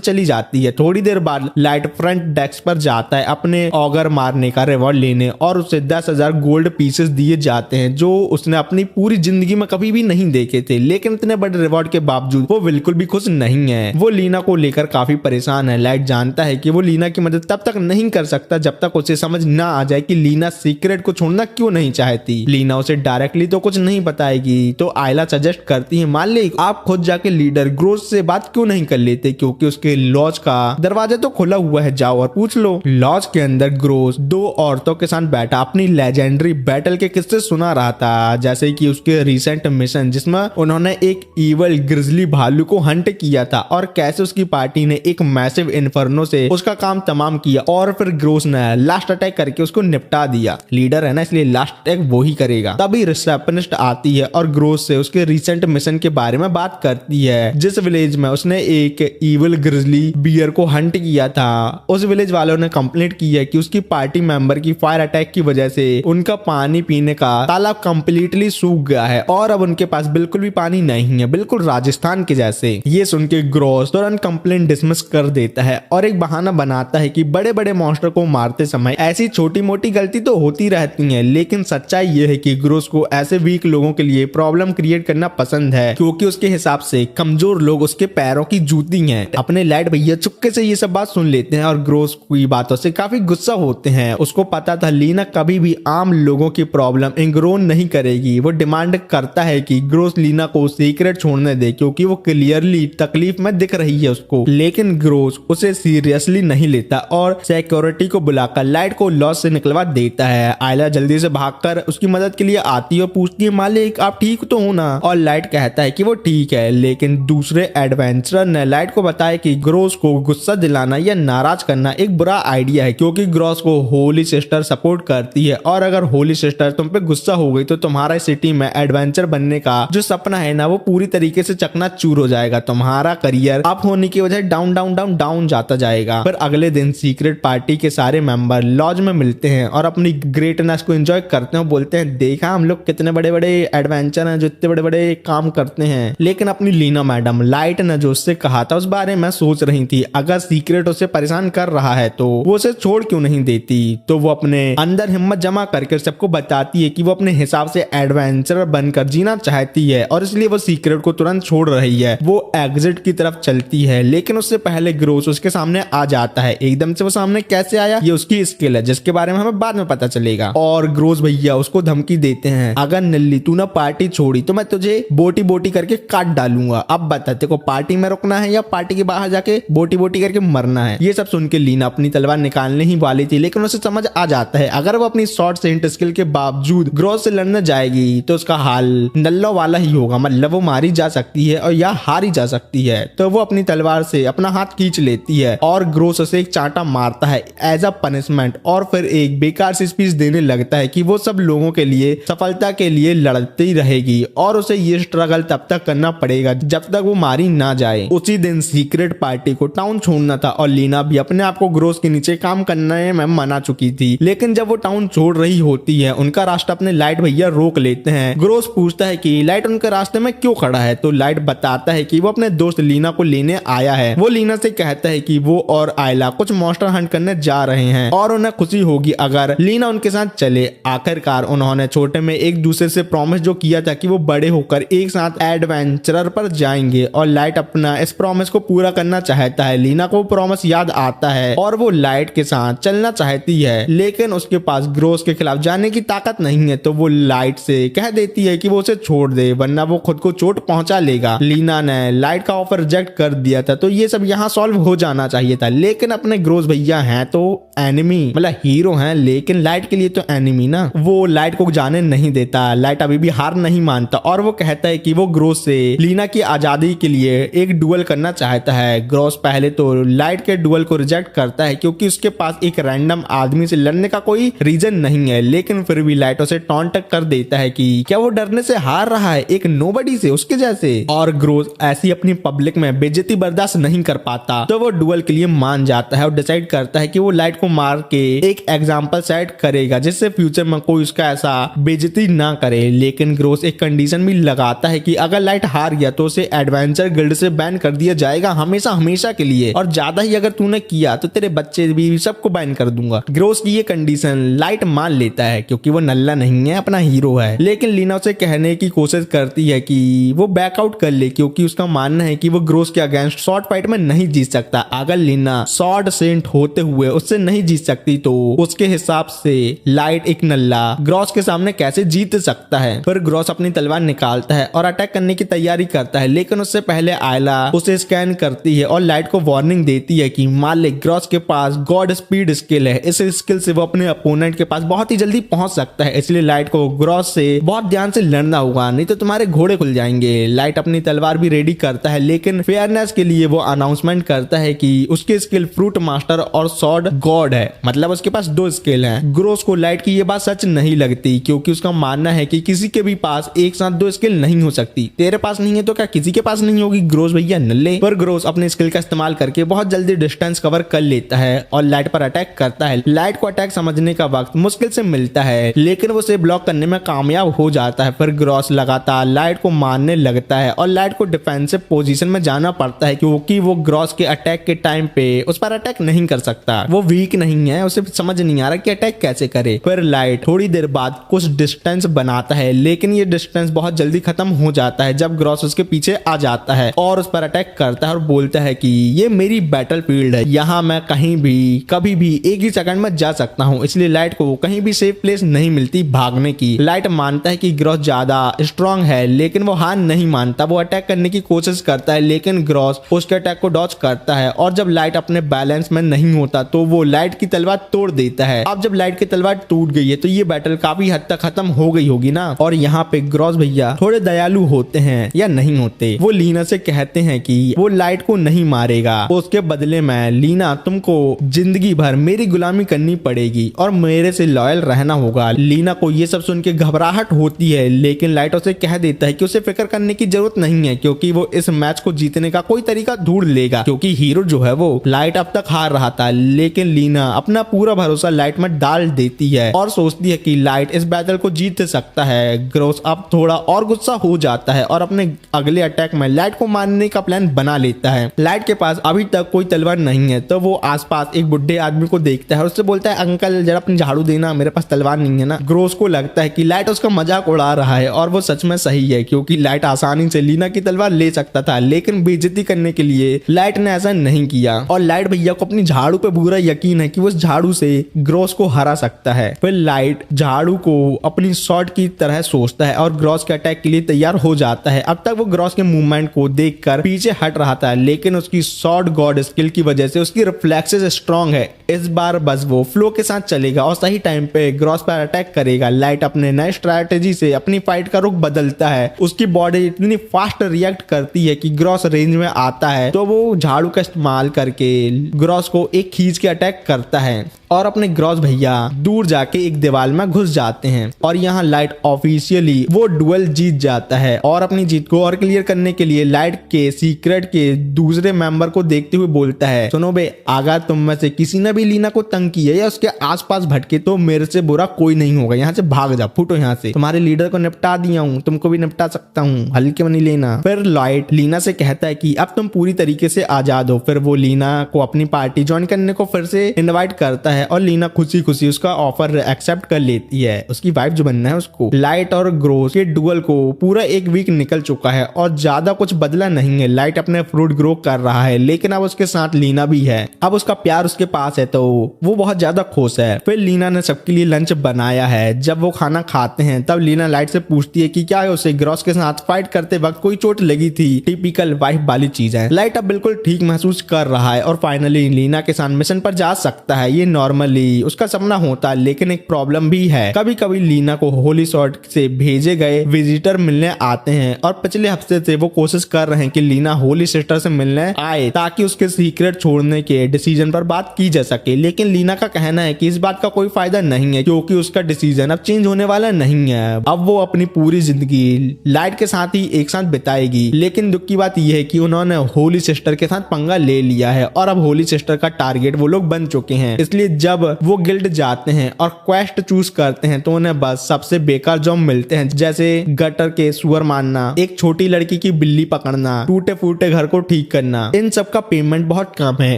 चली जाती है। थोड़ी देर बाद लाइट फ्रंट डेस्क पर जाता है अपने ऑगर मारने का रिवॉर्ड लेने, और उसे 10,000 गोल्ड पीसेस दिए जाते हैं जो उसने अपनी पूरी जिंदगी में कभी भी नहीं देखे थे। लेकिन इतने बड़े रिवॉर्ड के बावजूद वो बिल्कुल भी खुश नहीं है। वो लीना को लेकर काफी परेशान है। लाइट जानता है कि वो लीना की मदद तब तक नहीं कर सकता जब तक उसे समझ ना आ जाए कि लीना सीक्रेट को छोड़ना क्यों नहीं चाहती। लीना उसे डायरेक्टली तो कुछ नहीं बताएगी, तो आयला सजेस्ट करती है मान ले आप खुद जाके लीडर ग्रोस से बात क्यों नहीं कर लेते, क्योंकि उसके लॉज का दरवाजा तो खुला हुआ है, जाओ और पूछ लो। लॉज के अंदर ग्रोस 2 औरतों के साथ बैठा अपनी लेजेंडरी बैटल के किस्से सुना रहा था, जैसे कि उसके रिसेंट मिशन जिसमें उन्होंने एक इवल ग्रिजली भालू को हंट किया था, और कैसे उसकी पार्टी ने एक मैसिव इन्फर्नो से उसका काम तमाम किया, और फिर ग्रोस ने लास्ट अटैक करके उसको निपटा दिया। लीडर है ना, इसलिए लास्ट अटैक वो ही करेगा। तभी रिसेप्शनिस्ट आती है और ग्रोस से उसके रिसेंट मिशन के बारे में बात करती है, जिस विलेज में उसने एक इवल ग्रिजली बियर को हंट किया था। उस विलेज वालों ने कंप्लेंट की है कि उसकी पार्टी मेंबर की फायर अटैक की वजह से उनका पानी पीने का तालाब कंप्लीटली सूख गया है, और अब उनके पास बिल्कुल भी पानी नहीं है, बिल्कुल राजस्थान के जैसे। ये सुन के ग्रोस तुरंत कंप्लेंट डिसमिस कर देता है और एक बहाना बनाता है कि बड़े बड़े मॉन्स्टर को मारते समय ऐसी छोटी मोटी गलती तो होती रहती है, लेकिन सच्चाई ये है कि ग्रोस को ऐसे वीक लोगों के लिए प्रॉब्लम क्रिएट करना पसंद है, क्योंकि उसके हिसाब से कमजोर लोग उसके पैरों की जूती हैं। अपने लाइट भैया चुपके से ये सब बात सुन लेते हैं और ग्रोस की बातों से काफी गुस्सा होते हैं। उसको पता था लीना कभी भी आम लोगों की प्रॉब्लम इग्नोर नहीं करेगी। वो डिमांड करता है कि ग्रोस लीना को सीक्रेट छोड़ने दे, क्योंकि वो क्लियरली तकलीफ में दिख रही है उसको। लेकिन ग्रोस उसे सीरियसली नहीं लेता और सिक्योरिटी को बुलाकर लाइट को लॉस से निकलवा देता है। आयला जल्दी से भागकर उसकी मदद के लिए आती है और पूछती है मालिक आप ठीक तो हो ना, और लाइट कहता है कि वो ठीक है। लेकिन दूसरे एडवेंचरर ने लाइट को बताया कि ग्रोस को गुस्सा दिलाना या नाराज करना एक बुरा आइडिया है, क्योंकि ग्रोस को होली सिस्टर सपोर्ट करती है, और अगर होली सिस्टर तुम पे गुस्सा हो गई तो तुम्हारा सिटी में एडवेंचर बनने का जो सपना है ना, वो पूरी तरीके से चकनाचूर हो जाएगा। तुम्हारा करियर अप होने की वजह डाउन डाउन डाउन डाउन जाता जाएगा। फिर अगले दिन सीक्रेट पार्टी के सारे मेंबर लॉज में मिलते हैं और अपनी ग्रेटनेस को एंजॉय करते हैं। बोलते हैं देखा हम लोग कितने बड़े बड़े एडवेंचर हैं जो इतने बड़े बड़े काम करते हैं। लेकिन अपनी लीना मैडम लाइट ने जो उससे कहा था उस बारे में सोच रही थी, अगर सीक्रेट उसे परेशान कर रहा है तो वो उसे छोड़ क्यों नहीं देती। तो वो अपने अंदर हिम्मत जमा करके सबको बताती है कि वो अपने हिसाब से एडवेंचरर बनकर जीना चाहती है, और इसलिए वो सीक्रेट को तुरंत छोड़ रही है। वो एग्जिट की तरफ चलती है, लेकिन उससे पहले ग्रोस उसके सामने आ जाता है। एकदम से वो सामने कैसे आया ये उसकी स्किल है, जिसके बारे में हमें बाद में पता चलेगा। और ग्रोस भैया उसको धमकी देते हैं, अगर नल्ली तू ना पार्टी छोड़ी तो मैं तुझे बोटी बोटी करके काट डालूंगा। अब बता तेरे को पार्टी में रुकना है या पार्टी के बाहर जाके बोटी बोटी करके मरना है। ये सब सुन के लीना अपनी तलवार निकालने ही वाली थी, लेकिन उसे समझ आ जाता है अगर वो अपनी शॉर्ट सेंट स्किल के बावजूद ग्रोस से लड़ने जाएगी तो उसका हाल नल्लो वाला ही होगा, मतलब वो मारी जा सकती है और या हारी जा सकती है। तो वो अपनी तलवार से अपना हाथ खींच लेती है और ग्रोस उसे एक चांटा मारता है एज अ पनिशमेंट, और फिर एक बेकार सी स्पीच देने लगता है कि वो सब लोगों के लिए सफलता के लिए लड़ती रहेगी और उसे ये स्ट्रगल तब तक करना पड़ेगा जब तक वो मारी ना जाए। उसी दिन सीक्रेट पार्टी को टाउन छोड़ना था और लीना भी अपने आप को ग्रोस के नीचे काम करने में मना चुकी थी। लेकिन जब वो टाउन छोड़ रही होती है उनका रास्ता अपने लाइट भैया रोक लेते हैं। ग्रोस पूछता है कि लाइट उनके रास्ते में क्यों खड़ा है, तो लाइट बताता है कि वो अपने दोस्त लीना को लेने आया है। वो लीना से कहता है कि वो और आयला कुछ मॉन्स्टर हंट करने जा रहे हैं और उन्हें खुशी होगी अगर लीना उनके साथ चले। आखिरकार उन्होंने छोटे में एक दूसरे से प्रॉमिस जो किया था कि वो बड़े होकर एक साथ एडवेंचरर पर जाएंगे, और लाइट अपना इस प्रॉमिस को पूरा करना चाहता है। लीना को प्रॉमिस याद आता है और वो लाइट के साथ चलना चाहती है, लेकिन उसके पास ग्रोस के खिलाफ जाने की ताकत नहीं है। तो वो लाइट से कह देती है कि वो उसे छोड़ दे वरना वो खुद को चोट पहुंचा लेगा। लीना ने लाइट का ऑफर रिजेक्ट कर दिया था, तो ये सब यहाँ सॉल्व हो जाना चाहिए था। लेकिन अपने ग्रोस भैया हैं तो एनिमी, मतलब हीरो हैं, लेकिन लाइट के लिए तो एनिमी ना। वो लाइट को जाने नहीं देता। लाइट अभी भी हार नहीं मानता और वो कहता है कि वो ग्रोस ग्रोस से लीना की आजादी के लिए एक डुएल करना चाहता है। ग्रोस पहले तो लाइट के डुएल को रिजेक्ट करता है क्योंकि उसके पास एक रैंडम आदमी से लड़ने का कोई रीजन नहीं है, लेकिन फिर भी लाइट उसे टॉन्ट कर देता है कि क्या वो डरने से हार रहा है एक नोबडी से, उसके जैसे। और ग्रोस ऐसी अपनी पब्लिक में बेइज्जती बर्दाश्त नहीं कर पाता तो वो डुएल के लिए मान जाता है और डिसाइड करता है कि वो लाइट को मार के एक एग्जाम्पल सेट करेगा जिससे फ्यूचर में कोई उसका ऐसा बेइज्जती ना करे। लेकिन ग्रोस एक कंडीशन भी लगाता है कि अगर लाइट हार गया तो उसे एडवेंचर गिल्ड से बैन कर दिया जाएगा हमेशा हमेशा के लिए, और ज्यादा ही अगर तूने किया तो तेरे बच्चे भी सबको बैन कर दूंगा। ग्रोस की ये कंडीशन लाइट मान लेता है क्योंकि वो नल्ला नहीं है, अपना हीरो है। लेकिन लीना उसे कहने की कोशिश करती है कि वो बैकआउट कर ले क्योंकि उसका मानना है कि वो ग्रोस के अगेंस्ट शॉर्ट फाइट में नहीं जीत सकता। अगर लीना स्वॉर्ड सेंट होते हुए उससे नहीं जीत सकती तो उसके हिसाब से लाइट एक नल्ला ग्रोस के सामने कैसे जीत सकता है। फिर ग्रोस अपनी तलवार निकालता है और अटैक करने की तैयारी करता है, लेकिन उससे पहले आयला उसे स्कैन करती है और लाइट को वार्निंग देती है कि मालिक ग्रोस के पास गॉड स्पीड स्किल है, इस स्किल से वो अपने अपोनेंट के पास बहुत ही जल्दी पहुंच सकता है, इसलिए लाइट को ग्रोस से बहुत ध्यान से लड़ना होगा नहीं तो तुम्हारे घोड़े खुल जाएंगे। लाइट अपनी तलवार भी रेडी करता है, लेकिन फेयरनेस के लिए वो अनाउंसमेंट करता है कि उसकी स्किल फ्रूट मास्टर और सॉर्ड गॉड है, मतलब उसके पास 2 स्किल हैं। ग्रोस को लाइट की ये बात सच नहीं लगती क्योंकि उसका मानना है कि किसी के भी पास एक साथ 2 स्किल नहीं हो सकती। तेरे पास नहीं है तो क्या किसी के पास नहीं होगी ग्रोस भैया नल्ले। पर ग्रोस अपने स्किल का इस्तेमाल करके बहुत जल्दी डिस्टेंस कवर कर लेता है और लाइट पर अटैक करता है। लाइट को अटैक समझने का वक्त मुश्किल से मिलता है, लेकिन वो उसे ब्लॉक करने में कामयाब हो जाता है। फिर ग्रोस लगातार लाइट को मारने लगता है और लाइट को डिफेंसिव पोजीशन में जाना पड़ता है क्योंकि वो ग्रोस के अटैक के टाइम पे उस पर अटैक नहीं कर सकता, वो वीक नहीं है, उसे समझ नहीं आ रहा कि अटैक कैसे करे। फिर लाइट थोड़ी देर बाद कुछ डिस्टेंस बनाता है, लेकिन ये डिस्टेंस बहुत जल्दी खत्म हो जाता है जब ग्रोस उसके पीछे आ जाता है और उस पर अटैक करता है और बोलता है कि ये मेरी बैटल फील्ड है, यहाँ मैं कहीं भी कभी भी एक ही सेकंड में जा सकता हूँ, इसलिए लाइट को कहीं भी सेफ प्लेस नहीं मिलती भागने की। लाइट मानता है कि ग्रोस ज्यादा स्ट्रांग है, लेकिन वो हार नहीं मानता, वो अटैक करने की कोशिश करता है, लेकिन ग्रोस उसके अटैक को डॉज करता है और जब लाइट अपने बैलेंस में नहीं होता तो वो लाइट की तलवार तोड़ देता है। अब जब लाइट की तलवार टूट गई है तो ये बैटल काफी हद तक खत्म हो गई होगी ना। और यहाँ पे ग्रोस भैया थोड़े दयालु होते हैं या नहीं होते, वो लीना से कहते हैं कि वो लाइट को नहीं मारेगा, उसके बदले में लीना तुमको जिंदगी भर मेरी गुलामी करनी पड़ेगी और मेरे से लॉयल रहना होगा। लीना को ये सब सुन के घबराहट होती है, लेकिन लाइट उसे कह देता है कि उसे फिक्र करने की जरूरत नहीं है क्योंकि वो इस मैच को जीतने का कोई तरीका ढूंढ लेगा, क्योंकि हीरो जो है वो लाइट अब तक हार रहा था। लेकिन लीना अपना पूरा भरोसा लाइट में डाल देती है और सोचती है कि लाइट इस बैटल को जीत सकता है। ग्रोस अब थोड़ा और गुस्सा हो जाता है और अपने अगले अटैक में लाइट को मारने का प्लान बना लेता है। लाइट के पास अभी तक कोई तलवार नहीं है तो वो आसपास एक बुढ़े आदमी को देखता है और उससे बोलता है अंकल जरा अपनी झाड़ू देना, मेरे पास तलवार नहीं है ना। ग्रोस को लगता है कि लाइट उसका मजाक उड़ा रहा है और वो सच में सही है क्योंकि लाइट आसानी से लीना की तलवार ले सकता था, लेकिन बेइज्जती करने के लिए लाइट ने ऐसा नहीं किया और लाइट भैया को अपनी झाड़ू पे पूरा यकीन है कि वो झाड़ू से ग्रोस को हरा सकता है। फिर लाइट झाड़ू को अपनी शॉट की तरह सोचता है और ग्रोस के अटैक के लिए तैयार हो जाता है। अब तक वो ग्रोस के मूवमेंट को देखकर पीछे हट रहा था, लेकिन उसकी शॉर्ट गॉड स्किल की वजह से उसकी रिफ्लेक्सेस स्ट्रांग है। इस बार बस वो फ्लो के साथ चलेगा और सही टाइम पे ग्रोस पर अटैक करेगा। लाइट अपने नए स्ट्रैटेजी से अपनी फाइट का रुख बदलता है, उसकी बॉडी इतनी फास्ट रिएक्ट करती है कि ग्रोस रेंज में आता है तो वो झाड़ू का इस्तेमाल करके ग्रोस को एक खींच के अटैक करता है और अपने ग्रोस भैया दूर जाके एक दीवार में घुस जाते हैं और यहाँ लाइट ऑफिशियली वो डुएल जीत जाता है। और अपनी जीत को और क्लियर करने के लिए लाइट के सीक्रेट के दूसरे मेंबर को देखते हुए बोलता है, सुनो बे, अगर तुम में से किसी ने भी लीना को तंग किया या उसके आसपास भटके तो मेरे से बुरा कोई नहीं होगा, यहाँ से भाग जा, फूटो यहाँ से, तुम्हारे लीडर को निपटा दिया हूँ, तुमको भी निपटा सकता हूँ, हल्के में नहीं लेना। फिर लाइट लीना से कहता है कि अब तुम पूरी तरीके से आजाद हो। फिर वो लीना को अपनी पार्टी ज्वाइन करने को फिर से इन्वाइट करता है और लीना खुशी खुशी उसका ऑफर एक्सेप्ट कर लेती है, उसकी वाइफ जो बनना है उसको। लाइट और ग्रोस के डुएल को पूरा एक वीक निकल चुका है और ज्यादा कुछ बदला नहीं है। लाइट अपने फ्रूट ग्रो कर रहा है, लेकिन अब उसके साथ लीना भी है, अब उसका प्यार उसके पास है तो वो बहुत ज्यादा खुश है। फिर लीना ने सबके लिए लंच बनाया है। जब वो खाना खाते हैं तब लीना लाइट से पूछती है कि क्या है उसे ग्रोस के साथ फाइट करते वक्त कोई चोट लगी थी। टिपिकल वाइफ वाली चीज है। लाइट अब बिल्कुल ठीक महसूस कर रहा है और फाइनली लीना के साथ मिशन पर जा सकता है। ये नॉर्मली उसका सपना होता है, लेकिन एक प्रॉब्लम भी है। कभी कभी लीना को होली शॉर्ट से भेजे गए विजिटर मिलने आते हैं और पिछले हफ्ते से वो कोशिश कर रहे हैं कि लीना होली सिस्टर से मिलने आए ताकि उसके सीक्रेट छोड़ने के डिसीजन पर बात की जा सके। लेकिन लीना का कहना है कि इस बात का कोई फायदा नहीं है क्योंकि उसका डिसीजन अब चेंज होने वाला नहीं है। अब वो अपनी पूरी जिंदगी लाइट के साथ ही एक साथ बिताएगी। लेकिन दुख की बात यह है कि उन्होंने होली सिस्टर के साथ पंगा ले लिया है और अब होली सिस्टर का टारगेट वो लोग बन चुके हैं। इसलिए जब वो गिल्ड जाते हैं और क्वेस्ट चूज करते हैं तो उन्हें बस सबसे बेकार जॉब मिलते हैं, जैसे गटर के सुअर मारना, एक छोटी लड़की की बिल्ली पकड़ना, टूटे फूटे घर को ठीक करना। इन सब का पेमेंट बहुत कम है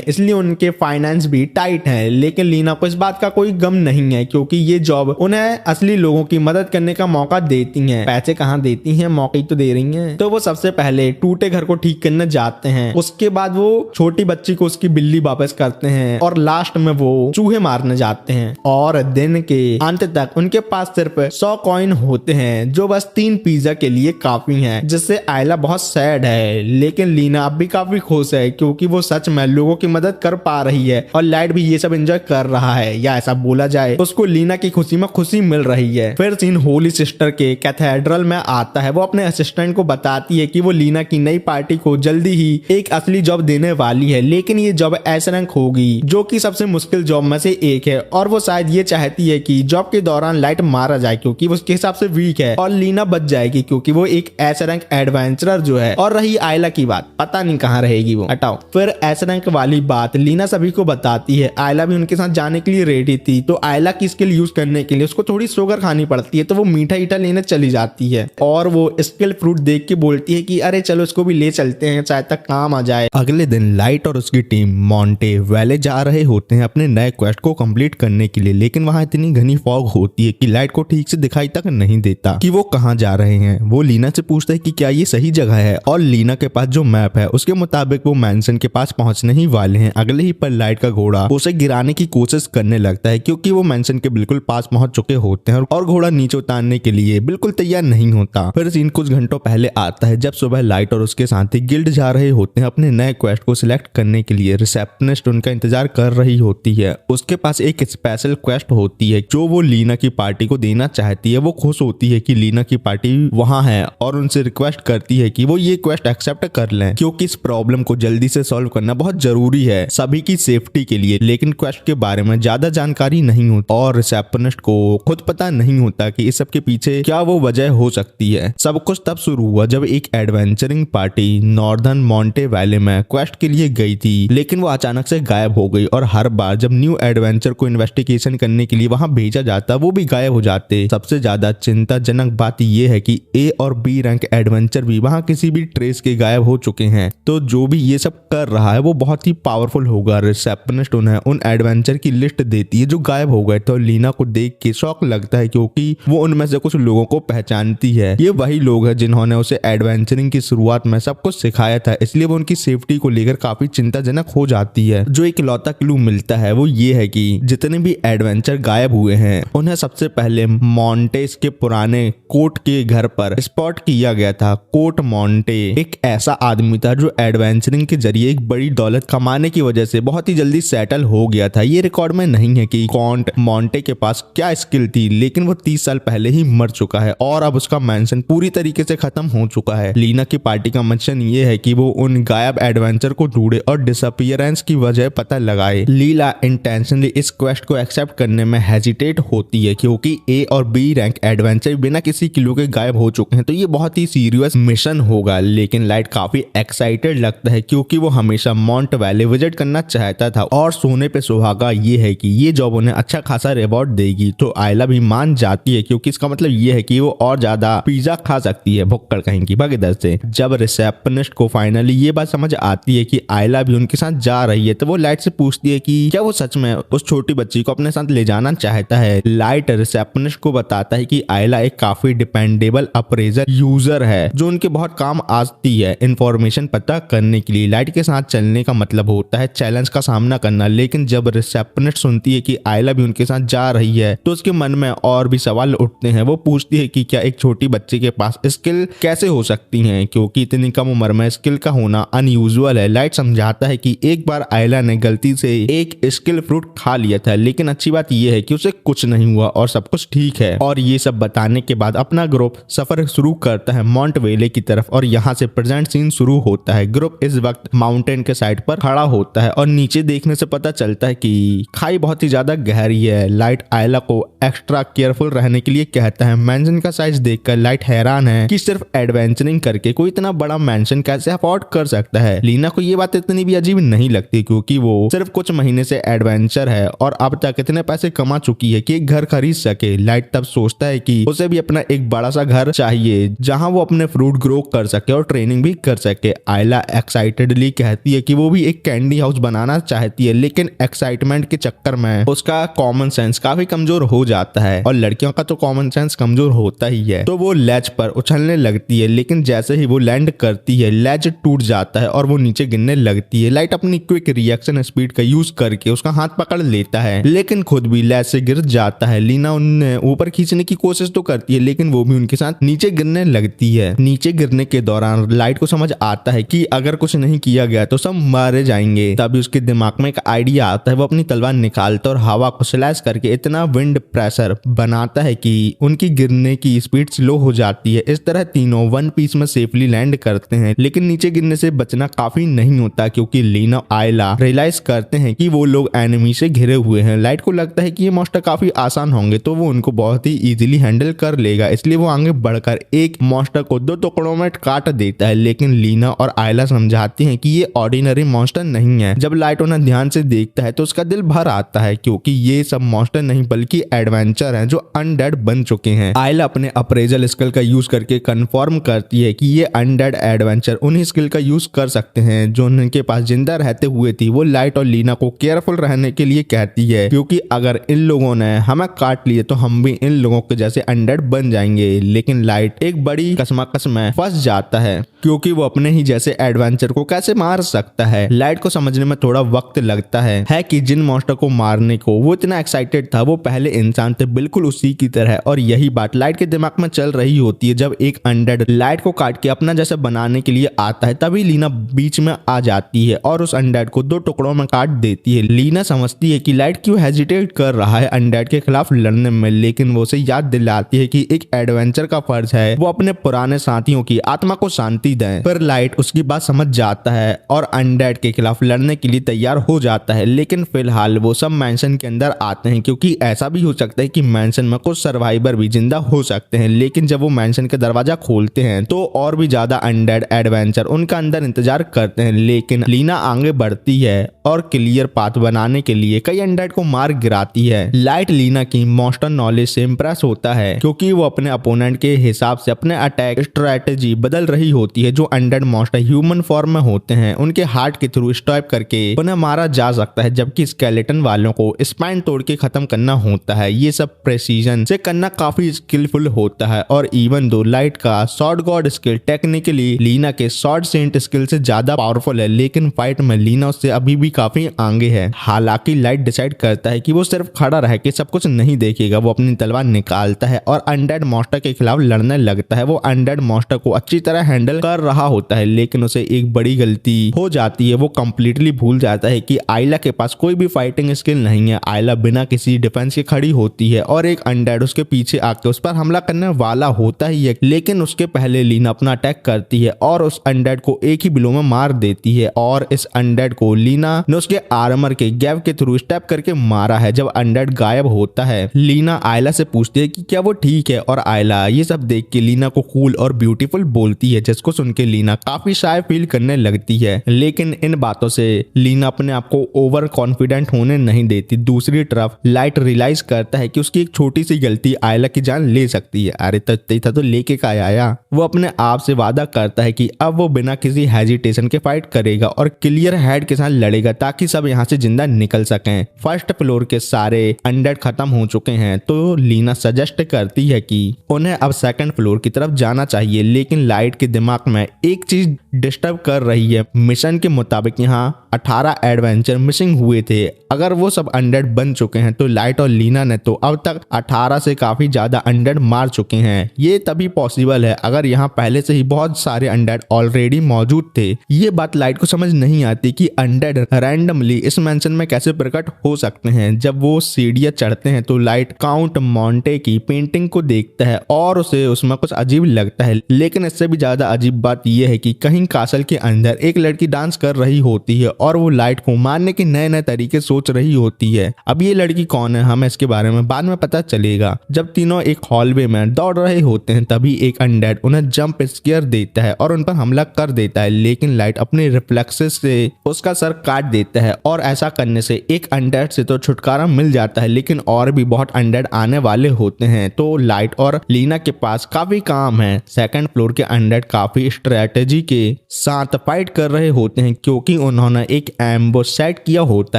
इसलिए उनके फाइनेंस भी टाइट है। लेकिन लीना को इस बात का कोई गम नहीं है क्योंकि ये जॉब उन्हें असली लोगों की मदद करने का मौका देती है। पैसे कहाँ देती हैं, मौके तो दे रही हैं। तो वो सबसे पहले टूटे घर को ठीक करने जाते हैं, उसके बाद वो छोटी बच्ची को उसकी बिल्ली वापस करते हैं और लास्ट में वो चूहे मारने जाते हैं। और दिन के अंत तक उनके पास सिर्फ 100 कॉइन होते हैं जो बस 3 पिज्जा के लिए काफी हैं, जिससे आयला बहुत सैड है। लेकिन लीना अब भी काफी खुश है क्योंकि वो सच में लोगों की मदद कर पा रही है और लाइट भी ये सब एंजॉय कर रहा है, या ऐसा बोला जाए उसको लीना की खुशी में खुशी मिल रही है। फिर सीन होली सिस्टर के कैथेड्रल में आता है। वो अपने असिस्टेंट को बताती है कि वो लीना की नई पार्टी को जल्दी ही एक असली जॉब देने वाली है, लेकिन ये जॉब एस रैंक होगी जो कि सबसे मुश्किल जॉब में से एक है। और वो शायद ये चाहती है कि जॉब के दौरान लाइट मारा जाए क्योंकि वो उसके हिसाब से वीक है और लीना बच जाएगी क्योंकि वो एक एस रैंक एडवेंचरर जो है। और रही आयला की बात, पता नहीं कहाँ रहेगी वो, हटाओ। फिर एस रैंक वाली बात लीना सभी को बताती है। आयला भी उनके साथ जाने के लिए रेडी थी तो आयला की स्किल यूज करने के लिए उसको थोड़ी शुगर खानी पड़ती है तो वो मीठा ईठा लेने चली जाती है और वो स्किल फ्रूट देख के बोलती है कि अरे चलो इसको भी ले चलते हैं, शायद तक काम आ जाए।
अगले दिन लाइट और उसकी टीम मॉन्टे वैले जा रहे होते हैं अपने नए क्वेस्ट को कंप्लीट करने के लिए। लेकिन वहां इतनी घनी फॉग होती है कि लाइट को ठीक से दिखाई तक नहीं देता कि वो कहाँ जा रहे हैं। वो लीना से पूछता है कि क्या ये सही जगह है और लीना के पास जो मैप है उसके मुताबिक वो मैंशन के पास पहुंचने ही वाले हैं। अगले ही पर लाइट का घोड़ा उसे गिराने की कोशिश करने लगता है क्योंकि वो मैंशन के बिल्कुल पास पहुंच चुके होते हैं और घोड़ा नीचे उतारने के लिए बिल्कुल तैयार नहीं होता। फिर सीन कुछ घंटों पहले आता है जब सुबह लाइट और उसके साथी गिल्ड जा रहे होते हैं अपने नए क्वेस्ट को सिलेक्ट करने के लिए। रिसेप्शनिस्ट उनका इंतजार कर रही होती है। उसके पास एक स्पेशल क्वेस्ट होती है जो वो लीना की पार्टी को देना चाहती है। वो खुश होती है कि लीना की पार्टी वहां है और उनसे रिक्वेस्ट करती है कि वो ये क्वेस्ट एक्सेप्ट कर लें क्योंकि इस प्रॉब्लम को जल्दी से सॉल्व करना बहुत जरूरी है सभी की सेफ्टी के लिए। लेकिन क्वेस्ट के बारे में ज्यादा जानकारी नहीं होती और रिसेप्शनिस्ट को खुद पता नहीं होता कि इस सब के पीछे क्या वो वजह हो सकती है। सब कुछ तब शुरू हुआ जब एक adventuring party northern Monte valley में क्वेस्ट के लिए गई थी, लेकिन वो अचानक से गायब हो गई और हर बार जब न्यू एडवेंचर को इन्वेस्टिगेशन करने के लिए वहां भेजा जाता वो भी गायब हो जाते। सबसे ज्यादा चिंताजनक बात यह है कि ए और बी रैंक एडवेंचर भी वहां किसी भी ट्रेस के गायब हो चुके हैं। तो जो भी ये सब कर रहा है वो बहुत ही पावरफुल होगा। रिसेप्शनिस्ट उन्हें उन एडवेंचर की लिस्ट देती है जो गायब हो गए। तो लीना को देख के शौक लगता है क्योंकि वो उनमें से कुछ लोगों को पहचानती है। ये वही लोग हैं जिन्होंने उसे एडवेंचरिंग की शुरुआत में सब कुछ सिखाया था, इसलिए वो उनकी सेफ्टी को लेकर काफी चिंताजनक हो जाती है। जो एक लौता क्लू मिलता है वो ये है कि जितने भी एडवेंचर गायब हुए हैं उन्हें सबसे पहले मॉन्टेस के पुराने कोर्ट के घर पर स्पॉट किया गया था। कोर्ट मॉन्टे एक ऐसा आदमी था जो एडवेंचरिंग के जरिए एक बड़ी दौलत कमाने की वजह से बहुत ही जल्दी सेटल हो गया था। ये रिकॉर्ड में नहीं है कि कॉन्ट मॉन्टे के पास क्या स्किल थी, लेकिन वो 30 साल पहले ही मर चुका है और अब उसका मैंशन पूरी तरीके से खत्म हो चुका है। लीना की पार्टी का मिशन ये है कि वो उन गायब एडवेंचर को ढूंढे और डिसअपीयरेंस की वजह पता लगाए। लीला इंटेंशनली इस क्वेस्ट को एक्सेप्ट करने में हेजिटेट होती है क्योंकि ए और बी रैंक एडवेंचर बिना किसी क्लू के गायब हो चुके हैं, तो ये बहुत ही सीरियस मिशन होगा। लेकिन लाइट काफी एक्साइटेड लगता है क्योंकि वो हमेशा मॉन्ट वैली विजिट करना चाहता था और सोने पे सुहागा ये है कि ये जॉब उन्हें अच्छा खासा रिवॉर्ड देगी। तो आयला भी मान जाती है क्योंकि इसका मतलब ये है कि वो और ज्यादा पिज्जा खा सकती है। भुक्कड़ कहेंगी भगदड़ से। जब रिसेप्शनिस्ट को फाइनली ये बात समझ आती है कि आयला भी उनके साथ जा रही है तो वो लाइट से पूछती है कि क्या वो सच में उस छोटी बच्ची को अपने साथ ले जाना चाहता है। लाइट रिसेप्शनिस्ट को बताता है कि आयला एक काफी डिपेंडेबल अप्रेजर यूजर है जो उनके बहुत काम आती है इंफॉर्मेशन पता करने के लिए। लाइट के साथ चलने का मतलब होता है चैलेंज का सामना करना। लेकिन जब रिसेप्शनिस्ट सुनती है कि आयला भी उनके साथ जा रही है तो उसके मन में और भी सवाल उठते हैं। वो पूछती है कि क्या एक छोटी बच्ची के पास स्किल कैसे हो सकती हैं क्योंकि इतनी कम उम्र में स्किल का होना अनयूजुअल है। लाइट समझाता है कि एक बार आयला ने गलती से एक स्किल फ्रूट खा लिया था, लेकिन अच्छी बात यह है कि उसे कुछ नहीं हुआ और सब कुछ ठीक है। और ये सब बताने के बाद अपना ग्रुप सफर शुरू करता है माउंट वेले की तरफ और यहाँ से प्रेजेंट सीन शुरू होता है। ग्रुप इस वक्त माउंटेन के साइड पर खड़ा होता है और नीचे देखने से पता चलता है कि खाई बहुत ही ज्यादा गहरी है। लाइट आयला को एक्स्ट्रा केयरफुल रहने के लिए कहता है। मैंशन का साइज देखकर लाइट हैरान है कि सिर्फ एडवेंचरिंग करके कोई इतना बड़ा मैंशन कैसे अफोर्ड कर सकता है। लीना को ये बात इतनी भी अजीब नहीं लगती क्योंकि वो सिर्फ कुछ महीने से एडवेंचर है और अब तक इतने पैसे कमा चुकी है कि एक घर खरीद सके। लाइट तब सोचता है कि उसे भी अपना एक बड़ा सा घर चाहिए जहां वो अपने फ्रूट ग्रो कर सके और ट्रेनिंग भी कर सके। आयला एक्साइटेडली कहती है कि वो भी एक कैंडी हाउस बनाना चाहती है, लेकिन एक्साइटमेंट के चक्कर में उसका कॉमन सेंस काफी कमजोर हो जाता है और लड़कियों का तो कॉमन सेंस कमजोर होता ही है। तो वो लैच पर उछलने लगती है, लेकिन जैसे ही वो लैंड करती है लैच टूट जाता है और वो नीचे गिरने लगती है। लाइट अपनी क्विक रिएक्शन स्पीड का यूज करके उसका हाथ पकड़ लेता है, लेकिन खुद भी लैच से गिर जाता है। लीना उन्हें ऊपर खींचने की कोशिश तो करती है, लेकिन वो भी उनके साथ नीचे गिरने लगती है। नीचे गिरने के दौरान लाइट को समझ आता है कि अगर कुछ नहीं किया गया तो सब मारे जाएंगे। तभी उसके दिमाग में एक आइडिया आता है। वो अपनी तलवार निकालता और हवा को स्लैश करके इतना विंड प्रेशर बनाता है कि उनकी गिरने की स्पीड स्लो हो जाती है। इस तरह तीनों वन पीस में सेफली लैंड करते हैं, लेकिन नीचे गिरने से बचना काफी नहीं होता क्योंकि लीना आयला रियलाइज करते हैं कि वो लोग एनिमी से घिरे हुए हैं। लाइट को लगता है कि ये मॉन्स्टर काफी आसान होंगे तो वो उनको बहुत ही इजीली हैंडल कर लेगा, इसलिए वो आगे बढ़कर एक मॉन्स्टर को 2 टुकड़ों में काट देता है। लेकिन लीना और आयला समझाती हैं कि ये ऑर्डिनरी मॉन्स्टर नहीं है। जब लाइट उन्हें ध्यान से देखता है तो उसका दिल भर आता है क्योंकि ये सब मॉन्स्टर नहीं बल्कि एडवेंचर हैं जो अनडेड बन चुके हैं। आयला अपने अप्रेजल स्किल का यूज करके कंफर्म करती है कि ये अनडेड एडवेंचर उन्हीं स्किल का यूज कर सकते हैं जो उनके पास जिंदा रहते हुए थी। वो लाइट और लीना को केयरफुल रहने के लिए कहती है क्योंकि अगर इन लोगों ने हमें काट लिए तो हम भी इन लोगों के जैसे अनडेड बन जाएंगे। लेकिन लाइट एक बड़ी कशमकश में फंस जाता है क्योंकि वो अपने ही जैसे एडवेंचर को कैसे मार सकता है। लाइट को समझने में थोड़ा वक्त लगता है कि जिन मॉन्स्टर को मारने को वो इतना एक्साइटेड था वो पहले इंसान थे, बिल्कुल उसी की तरह। और यही बात लाइट के दिमाग में चल रही होती है। जब एक अनडेड लाइट को काट के अपना जैसा बनाने के लिए आता है तभी लीना बीच में आ जाती है और उस अनडेड को 2 टुकड़ों में काट देती है। लीना समझती है कि लाइट क्यों हेजिटेट कर रहा है अनडेड के खिलाफ लड़ने में, लेकिन वो उसे याद दिलाती है कि एक एडवेंचर का फर्ज है वो अपने पुराने साथियों की आत्मा को शांति दें। पर लाइट उसकी बात समझ जाता है और अनडेड के खिलाफ लड़ने के लिए तैयार हो जाता है। लेकिन फिलहाल वो सब मैंशन के अंदर आते हैं क्योंकि ऐसा भी हो सकता है कि मैंशन में कुछ सर्वाइवर भी जिंदा हो सकते हैं। लेकिन जब वो मैंशन का दरवाजा खोलते हैं तो और भी ज्यादा अनडेड एडवेंचर उनका अंदर इंतजार करते हैं। लेकिन लीना आगे बढ़ती है और क्लियर पाथ बनाने के लिए कई अनडेड को मार गिराती है। लाइट लीना की मॉन्स्टर नॉलेज से इंप्रेस होता है क्योंकि वो अपने अपोनेंट के हिसाब से अपने अटैक स्ट्रेटेजी बदल रही होती है। जो अनडेड मॉन्स्टर ह्यूमन फॉर्म में होते हैं उनके हार्ट के थ्रू स्टॉप करके उन्हें मारा जा सकता है, जबकि स्केलेटन वालों को स्पाइन तोड़ के खत्म करना होता है। ये सब प्रेसिजन से करना काफी स्किलफुल होता है। और इवन दो लाइट का शॉर्ट गॉड स्किल टेक्निकली लीना के शॉर्ट सेंट स्किल से ज्यादा पावरफुल है, लेकिन फाइट में लीना उससे अभी भी काफी आगे है। हालांकि लाइट डिसाइड करता है कि वो सिर्फ खड़ा रह के सब कुछ नहीं देखेगा। वो अपनी तलवार निकालता है और अनडेड मॉन्स्टर के खिलाफ लड़ने लगता है। वो अनडेड मॉन्स्टर को अच्छी तरह हैंडल कर रहा होता है, लेकिन उसे एक बड़ी गलती हो जाती है। वो कंप्लीटली भूल जाता है कि आयला के पास कोई भी फाइटिंग स्किल नहीं है। आयला बिना किसी डिफेंस के खड़ी होती है और एक अनडेड उसके पीछे आके उस पर हमला करने वाला होता ही है, लेकिन उसके पहले लीना अपना अटैक करती है और उस अनडेड को एक ही ब्लो में मार देती है। और इस अनडेड को लीना ने उसके आर्मर के गैप के थ्रू स्टेप करके मारा है। जब अनडेड गायब होता है लीना आयला से पूछती है कि क्या वो ठीक है, और आयला ये सब देख के लीना को कूल और ब्यूटीफुल बोलती है, जिसको सुन के लीना काफी शाय फील करने लगती है। लेकिन इन बातों से लीना अपने आप को ओवर कॉन्फिडेंट होने नहीं देती। दूसरी तरफ लाइट रियलाइज करता है कि उसकी एक छोटी सी गलती आयला की जान ले सकती है। अरे तो लेके का आया। वो अपने आप से वादा करता है कि अब वो बिना किसी हेजिटेशन के फाइट करेगा और क्लियर हेड के साथ लड़ेगा ताकि सब यहाँ से जिंदा निकल सकें। फर्स्ट फ्लोर के सारे अनडेड खत्म हो चुके हैं, तो लीना सजेस्ट करती है कि उन्हें अब सेकंड फ्लोर की तरफ जाना चाहिए। लेकिन लाइट के दिमाग में एक चीज डिस्टर्ब कर रही है। मिशन के मुताबिक यहाँ 18 एडवेंचर मिसिंग हुए थे। अगर वो सब अनडेड बन चुके हैं तो लाइट और लीना ने तो अब तक 18 से काफी ज्यादा अनडेड मार चुके हैं। ये तभी पॉसिबल है अगर यहाँ पहले से ही बहुत सारे अनडेड ऑलरेडी मौजूद थे। ये बात लाइट को समझ नहीं आती कि अनडेड रैंडमली इस मेंशन में कैसे प्रकट हो सकते हैं। जब वो सीढ़ियां चढ़ते हैं तो लाइट काउंट मॉन्टे की पेंटिंग को देखता है और उसे उसमें कुछ अजीब लगता है, लेकिन इससे भी ज्यादा अजीब बात यह है कि कहीं कासल के अंदर एक लड़की डांस कर रही होती है और वो लाइट को मारने के नए नए तरीके सोच रही होती है। अब ये लड़की कौन है हमें इसके बारे में बाद में पता चलेगा। जब तीनों एक हॉलवे में दौड़ रहे होते हैं तभी एक अनडेड उन्हें जंप स्केयर देता है और उन पर हमला कर देता है, लेकिन लाइट अपने रिफ्लेक्सेस से उसका सर काट देता है और ऐसा करने से एक अनडेड से तो छुटकारा मिल जाता है, लेकिन और भी बहुत अनडेड आने वाले होते हैं। तो लाइट और लीना के पास काफी काम है। सेकंड फ्लोर के अनडेड काफी स्ट्रेटेजी के साथ फाइट कर रहे होते हैं क्योंकि उन्होंने एक एम्बुश सेट किया होता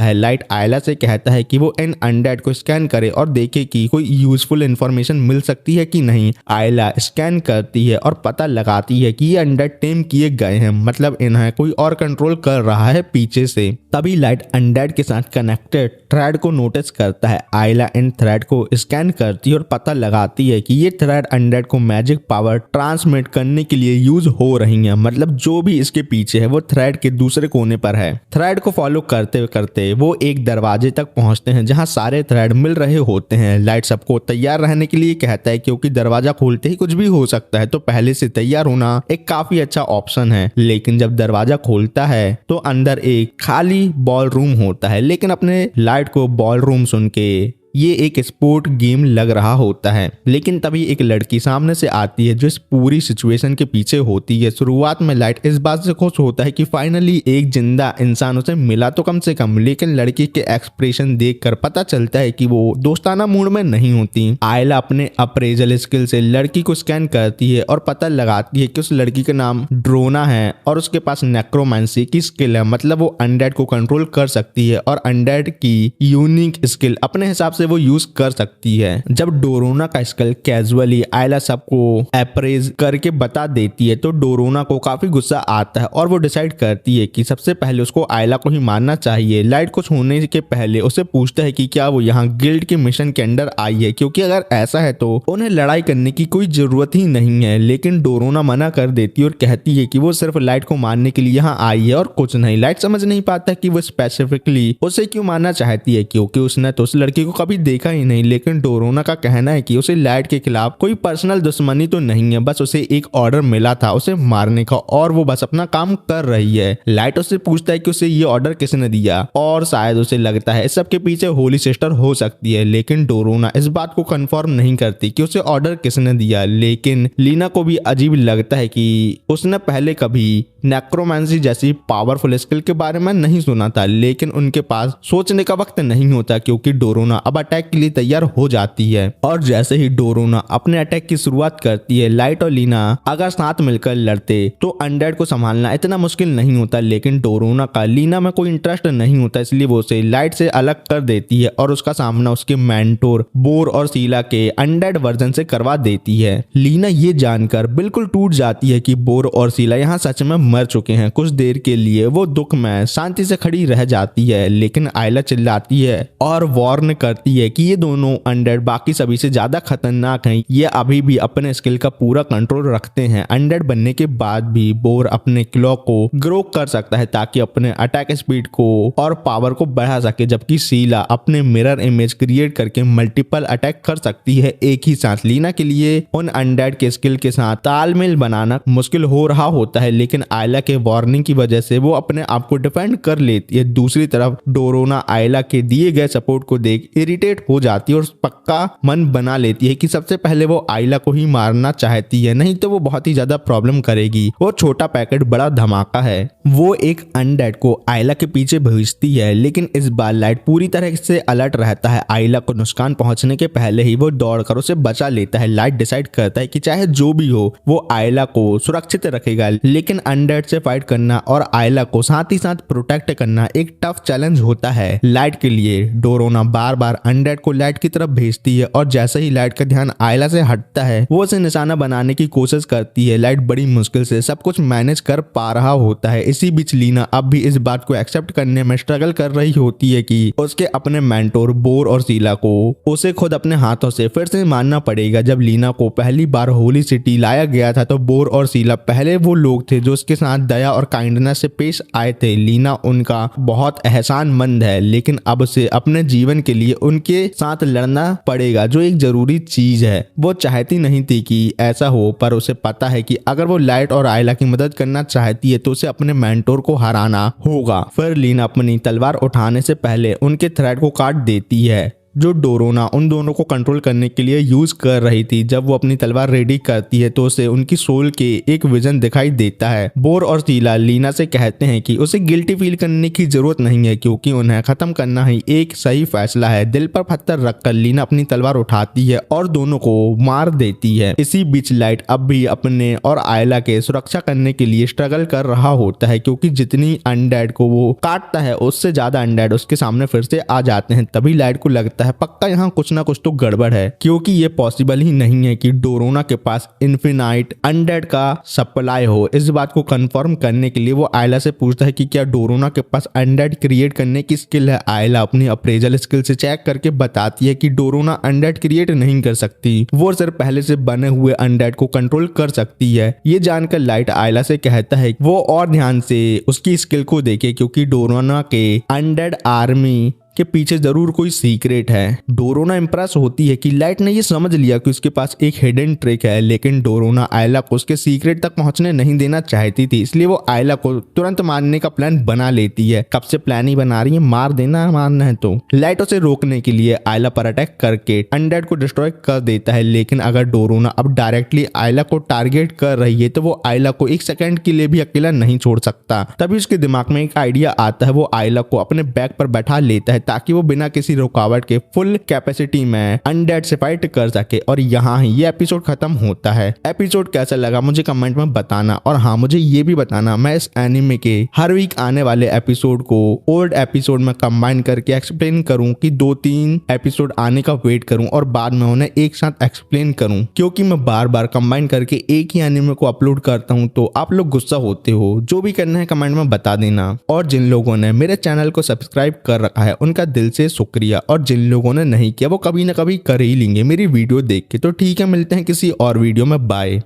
है। लाइट आयला से कहता है कि वो इन अनडेड को स्कैन करे और देखे कि कोई यूजफुल इंफॉर्मेशन मिल सकती है कि नहीं। आयला स्कैन करती है और पता लगाती है कि ये अनडेड टेम किए गए हैं, मतलब इन्हें कोई और कंट्रोल कर रहा है पीछे से। तभी लाइट अनडेड के साथ कनेक्टेड थ्रेड को नोटिस करता है। आयला इन थ्रेड को स्कैन करती है और पता लगाती है कि ये थ्रेड अनडेड को मैजिक पावर ट्रांसमिट करने के लिए यूज हो रही है, मतलब जो भी इसके पीछे है वो थ्रेड के दूसरे कोने पर है। थ्रेड को फॉलो करते करते वो एक दरवाजे तक पहुंचते हैं जहां सारे थ्रेड मिल रहे होते हैं। लाइट सबको तैयार रहने के लिए कहता है क्योंकि दरवाजा खोलते ही कुछ भी हो सकता है, तो पहले से तैयार होना एक काफी अच्छा ऑप्शन है। लेकिन जब दरवाजा खोलता है तो अंदर एक खाली बॉल रूम होता है, लेकिन अपने लाइट को बॉल रूम सुन के ये एक स्पोर्ट गेम लग रहा होता है। लेकिन तभी एक लड़की सामने से आती है जो इस पूरी सिचुएशन के पीछे होती है। शुरुआत में लाइट इस बात से खुश होता है कि फाइनली एक जिंदा इंसान उसे मिला तो कम से कम, लेकिन लड़की के एक्सप्रेशन देखकर पता चलता है कि वो दोस्ताना मूड में नहीं होती। आयला अपने अप्रेजल स्किल से लड़की को स्कैन करती है और पता लगाती है कि उस लड़की का नाम ड्रोना है और उसके पास नेक्रोमेंसी की स्किल है, मतलब वो अनडेड को कंट्रोल कर सकती है और अनडेड की यूनिक स्किल अपने हिसाब से वो यूज कर सकती है। जब डोरोना का स्किल कैजुअली आयला सबको अप्रेज करके बता देती है तो डोरोना को काफी गुस्सा आता है और वो डिसाइड करती है कि सबसे पहले उसको आयला को ही मारना चाहिए। लाइट कुछ होने के पहले उसे पूछता है कि क्या वो यहाँ गिल्ड के मिशन के अंडर आई है, क्योंकि अगर ऐसा है तो उन्हें लड़ाई करने की कोई जरूरत ही नहीं है। लेकिन डोरोना मना कर देती है और कहती है कि वो सिर्फ लाइट को मारने के लिए यहाँ आई है और कुछ नहीं। लाइट समझ नहीं पाता कि वो स्पेसिफिकली उसे क्यों मारना चाहती है, क्योंकि उसने तो उस लड़की को कभी देखा ही नहीं। लेकिन डोरोना का कहना है कि उसे लाइट के खिलाफ कोई पर्सनल दुश्मनी तो नहीं है, बस उसे एक ऑर्डर मिला था उसे मारने का और वो बस अपना काम कर रही है। लाइट उससे पूछता है कि उसे ये ऑर्डर किसने दिया और शायद उसे लगता है इस सब के पीछे होली सिस्टर हो सकती है, लेकिन डोरोना इस बात को कंफर्म नहीं करती कि उसे ऑर्डर किसने दिया। लेकिन लीना को भी अजीब लगता है कि उसने पहले कभी नेक्रोमेंसी जैसी पावरफुल स्किल के बारे में नहीं सुना था, लेकिन उनके पास सोचने का वक्त नहीं होता क्योंकि डोरोना अब अटैक के लिए तैयार हो जाती है। और जैसे ही डोरोना अपने अटैक की शुरुआत करती है, लाइट और लीना अगर साथ मिलकर लड़ते तो अनडेड को संभालना इतना मुश्किल नहीं होता, लेकिन डोरोना का लीना में कोई इंटरेस्ट नहीं होता, इसलिए वो उसे लाइट से अलग कर देती है और उसका सामना उसके मेंटोर बोर और शीला के अनडेड वर्जन से करवा देती है। लीना ये जानकर बिल्कुल टूट जाती है कि बोर और शीला यहाँ सच में मर चुके हैं। कुछ देर के लिए वो दुख में शांति से खड़ी रह जाती है, लेकिन आयला चिल्लाती है और वार्न करती है कि ये दोनों अनडेड बाकी सभी से ज्यादा खतरनाक हैं, ये अभी भी अपने स्किल का पूरा कंट्रोल रखते हैं। अनडेड बनने के बाद भी बोर अपने क्लॉक को ग्रो कर सकता है ताकि अपने अटैक स्पीड को और पावर को बढ़ा सके, जबकि शीला अपने मिरर इमेज क्रिएट करके मल्टीपल अटैक कर सकती है एक ही साथ। लीना के लिए उन अनडेड के स्किल के साथ तालमेल बनाना मुश्किल हो रहा होता है, लेकिन आयला के वार्निंग की वजह से वो अपने आप को डिफेंड कर लेती है। दूसरी तरफ डोरोना आयला के दिए गए सपोर्ट को देख इरिटेट हो जाती है और पक्का मन बना लेती है कि सबसे पहले वो आयला को ही मारना चाहती है, नहीं तो वो बहुत ही ज्यादा प्रॉब्लम करेगी। वो छोटा पैकेट बड़ा धमाका है। वो एक अनडेड को आयला के पीछे भेजती है, लेकिन इस बार लाइट पूरी तरह से अलर्ट रहता है। आयला को नुकसान पहुंचने के पहले ही वो दौड़कर उसे बचा लेता है। लाइट डिसाइड करता है कि चाहे जो भी हो वो आयला को सुरक्षित रखेगा, लेकिन अनडेड से फाइट करना और आयला को साथ ही साथ प्रोटेक्ट करना एक टफ चैलेंज होता है लाइट के लिए। डोरोना बार बार अनडेड को लाइट की तरफ भेजती है और जैसे ही लाइट का ध्यान आयला से हटता है वो उसे निशाना बनाने की कोशिश करती है। लाइट बड़ी मुश्किल से सब कुछ मैनेज कर पा रहा होता है। इसी बीच लीना अब भी इस बात को एक्सेप्ट करने में स्ट्रगल कर रही होती है कि उसके अपने मेंटोर बोर और शीला को उसे खुद अपने हाथों से फिर से मारना पड़ेगा। जब लीना को पहली बार होली सिटी लाया गया था तो बोर और शीला पहले वो लोग थे जो उसके साथ दया और काइंडनेस से पेश आए थे। लीना उनका बहुत एहसानमंद है, लेकिन अब उसे अपने जीवन के लिए उनके साथ लड़ना पड़ेगा, जो एक जरूरी चीज है। वो चाहती नहीं थी कि ऐसा हो, पर उसे पता है कि अगर वो लाइट और आयला की मदद करना चाहती है तो उसे अपने मेंटोर को हराना होगा। फिर लीना अपनी तलवार उठाने से पहले उनके थ्रेड को काट देती है, जो डोरोना उन दोनों को कंट्रोल करने के लिए यूज कर रही थी। जब वो अपनी तलवार रेडी करती है तो उसे उनकी सोल के एक विजन दिखाई देता है। बोर और शीला लीना से कहते हैं कि उसे गिल्टी फील करने की जरूरत नहीं है, क्योंकि उन्हें खत्म करना ही एक सही फैसला है। दिल पर पत्थर रखकर लीना अपनी तलवार उठाती है और दोनों को मार देती है। इसी बीच लाइट अब भी अपने और आयला के सुरक्षा करने के लिए स्ट्रगल कर रहा होता है, क्योंकि जितनी अनडेड को वो काटता है उससे ज्यादा अनडेड उसके सामने फिर से आ जाते हैं। तभी लाइट को लगता है पक्का यहाँ कुछ ना कुछ तो गड़बड़ है, क्योंकि ये पॉसिबल ही नहीं है कि डोरोना के पास इन्फिनाइट अनडेड का सप्लाई हो। इस बात को कंफर्म करने के लिए वो आयला से पूछता है कि क्या डोरोना के पास अनडेड क्रिएट करने की स्किल है। आयला अपनी अप्रेजल स्किल से चेक करके बताती है कि डोरोना अनडेड क्रिएट नहीं कर सकती, वो सिर्फ पहले से बने हुए अनडेड को कंट्रोल कर सकती है। ये जानकर लाइट आयला से कहता है वो और ध्यान से उसकी स्किल को देखे, क्योंकि डोरोना के अनडेड आर्मी के पीछे जरूर कोई सीक्रेट है। डोरोना इंप्रेस होती है कि लाइट ने ये समझ लिया कि उसके पास एक हिडन ट्रिक है, लेकिन डोरोना आयला को उसके सीक्रेट तक पहुंचने नहीं देना चाहती थी, इसलिए वो आयला को तुरंत मारने का प्लान बना लेती है। कब से प्लान ही बना रही है, मार देना, मारना है तो। लाइट उसे रोकने के लिए आयला पर अटैक करके अनडेड को डिस्ट्रॉय कर देता है, लेकिन अगर डोरोना अब डायरेक्टली आयला को टारगेट कर रही है तो वो आयला को एक सेकंड के लिए भी अकेला नहीं छोड़ सकता। तभी उसके दिमाग में एक आइडिया आता है। वो आयला को अपने बैक पर बैठा लेता है ताकि वो बिना किसी रुकावट के फुल कैपेसिटी में अनडेड से फाइट कर सके। और यहाँ ही ये एपिसोड खत्म होता है। एपिसोड कैसा लगा मुझे कमेंट में बताना, और हाँ मुझे ये भी बताना मैं इस एनिमे के हर वीक आने वाले एपिसोड को ओल्ड एपिसोड में कंबाइन करके एक्सप्लेन करूं कि 2-3 एपिसोड आने का वेट करूं और बाद में उन्हें एक साथ एक्सप्लेन करूं, क्योंकि मैं बार बार कंबाइन करके एक ही एनिमे को अपलोड करता हूं तो आप लोग गुस्सा होते हो। जो भी करना है कमेंट में बता देना। और जिन लोगों ने मेरे चैनल को सब्सक्राइब कर रखा है उनका दिल से शुक्रिया, और जिन लोगों ने नहीं किया वो कभी ना कभी कर ही लेंगे मेरी वीडियो देख के। तो ठीक है, मिलते हैं किसी और वीडियो में, बाय।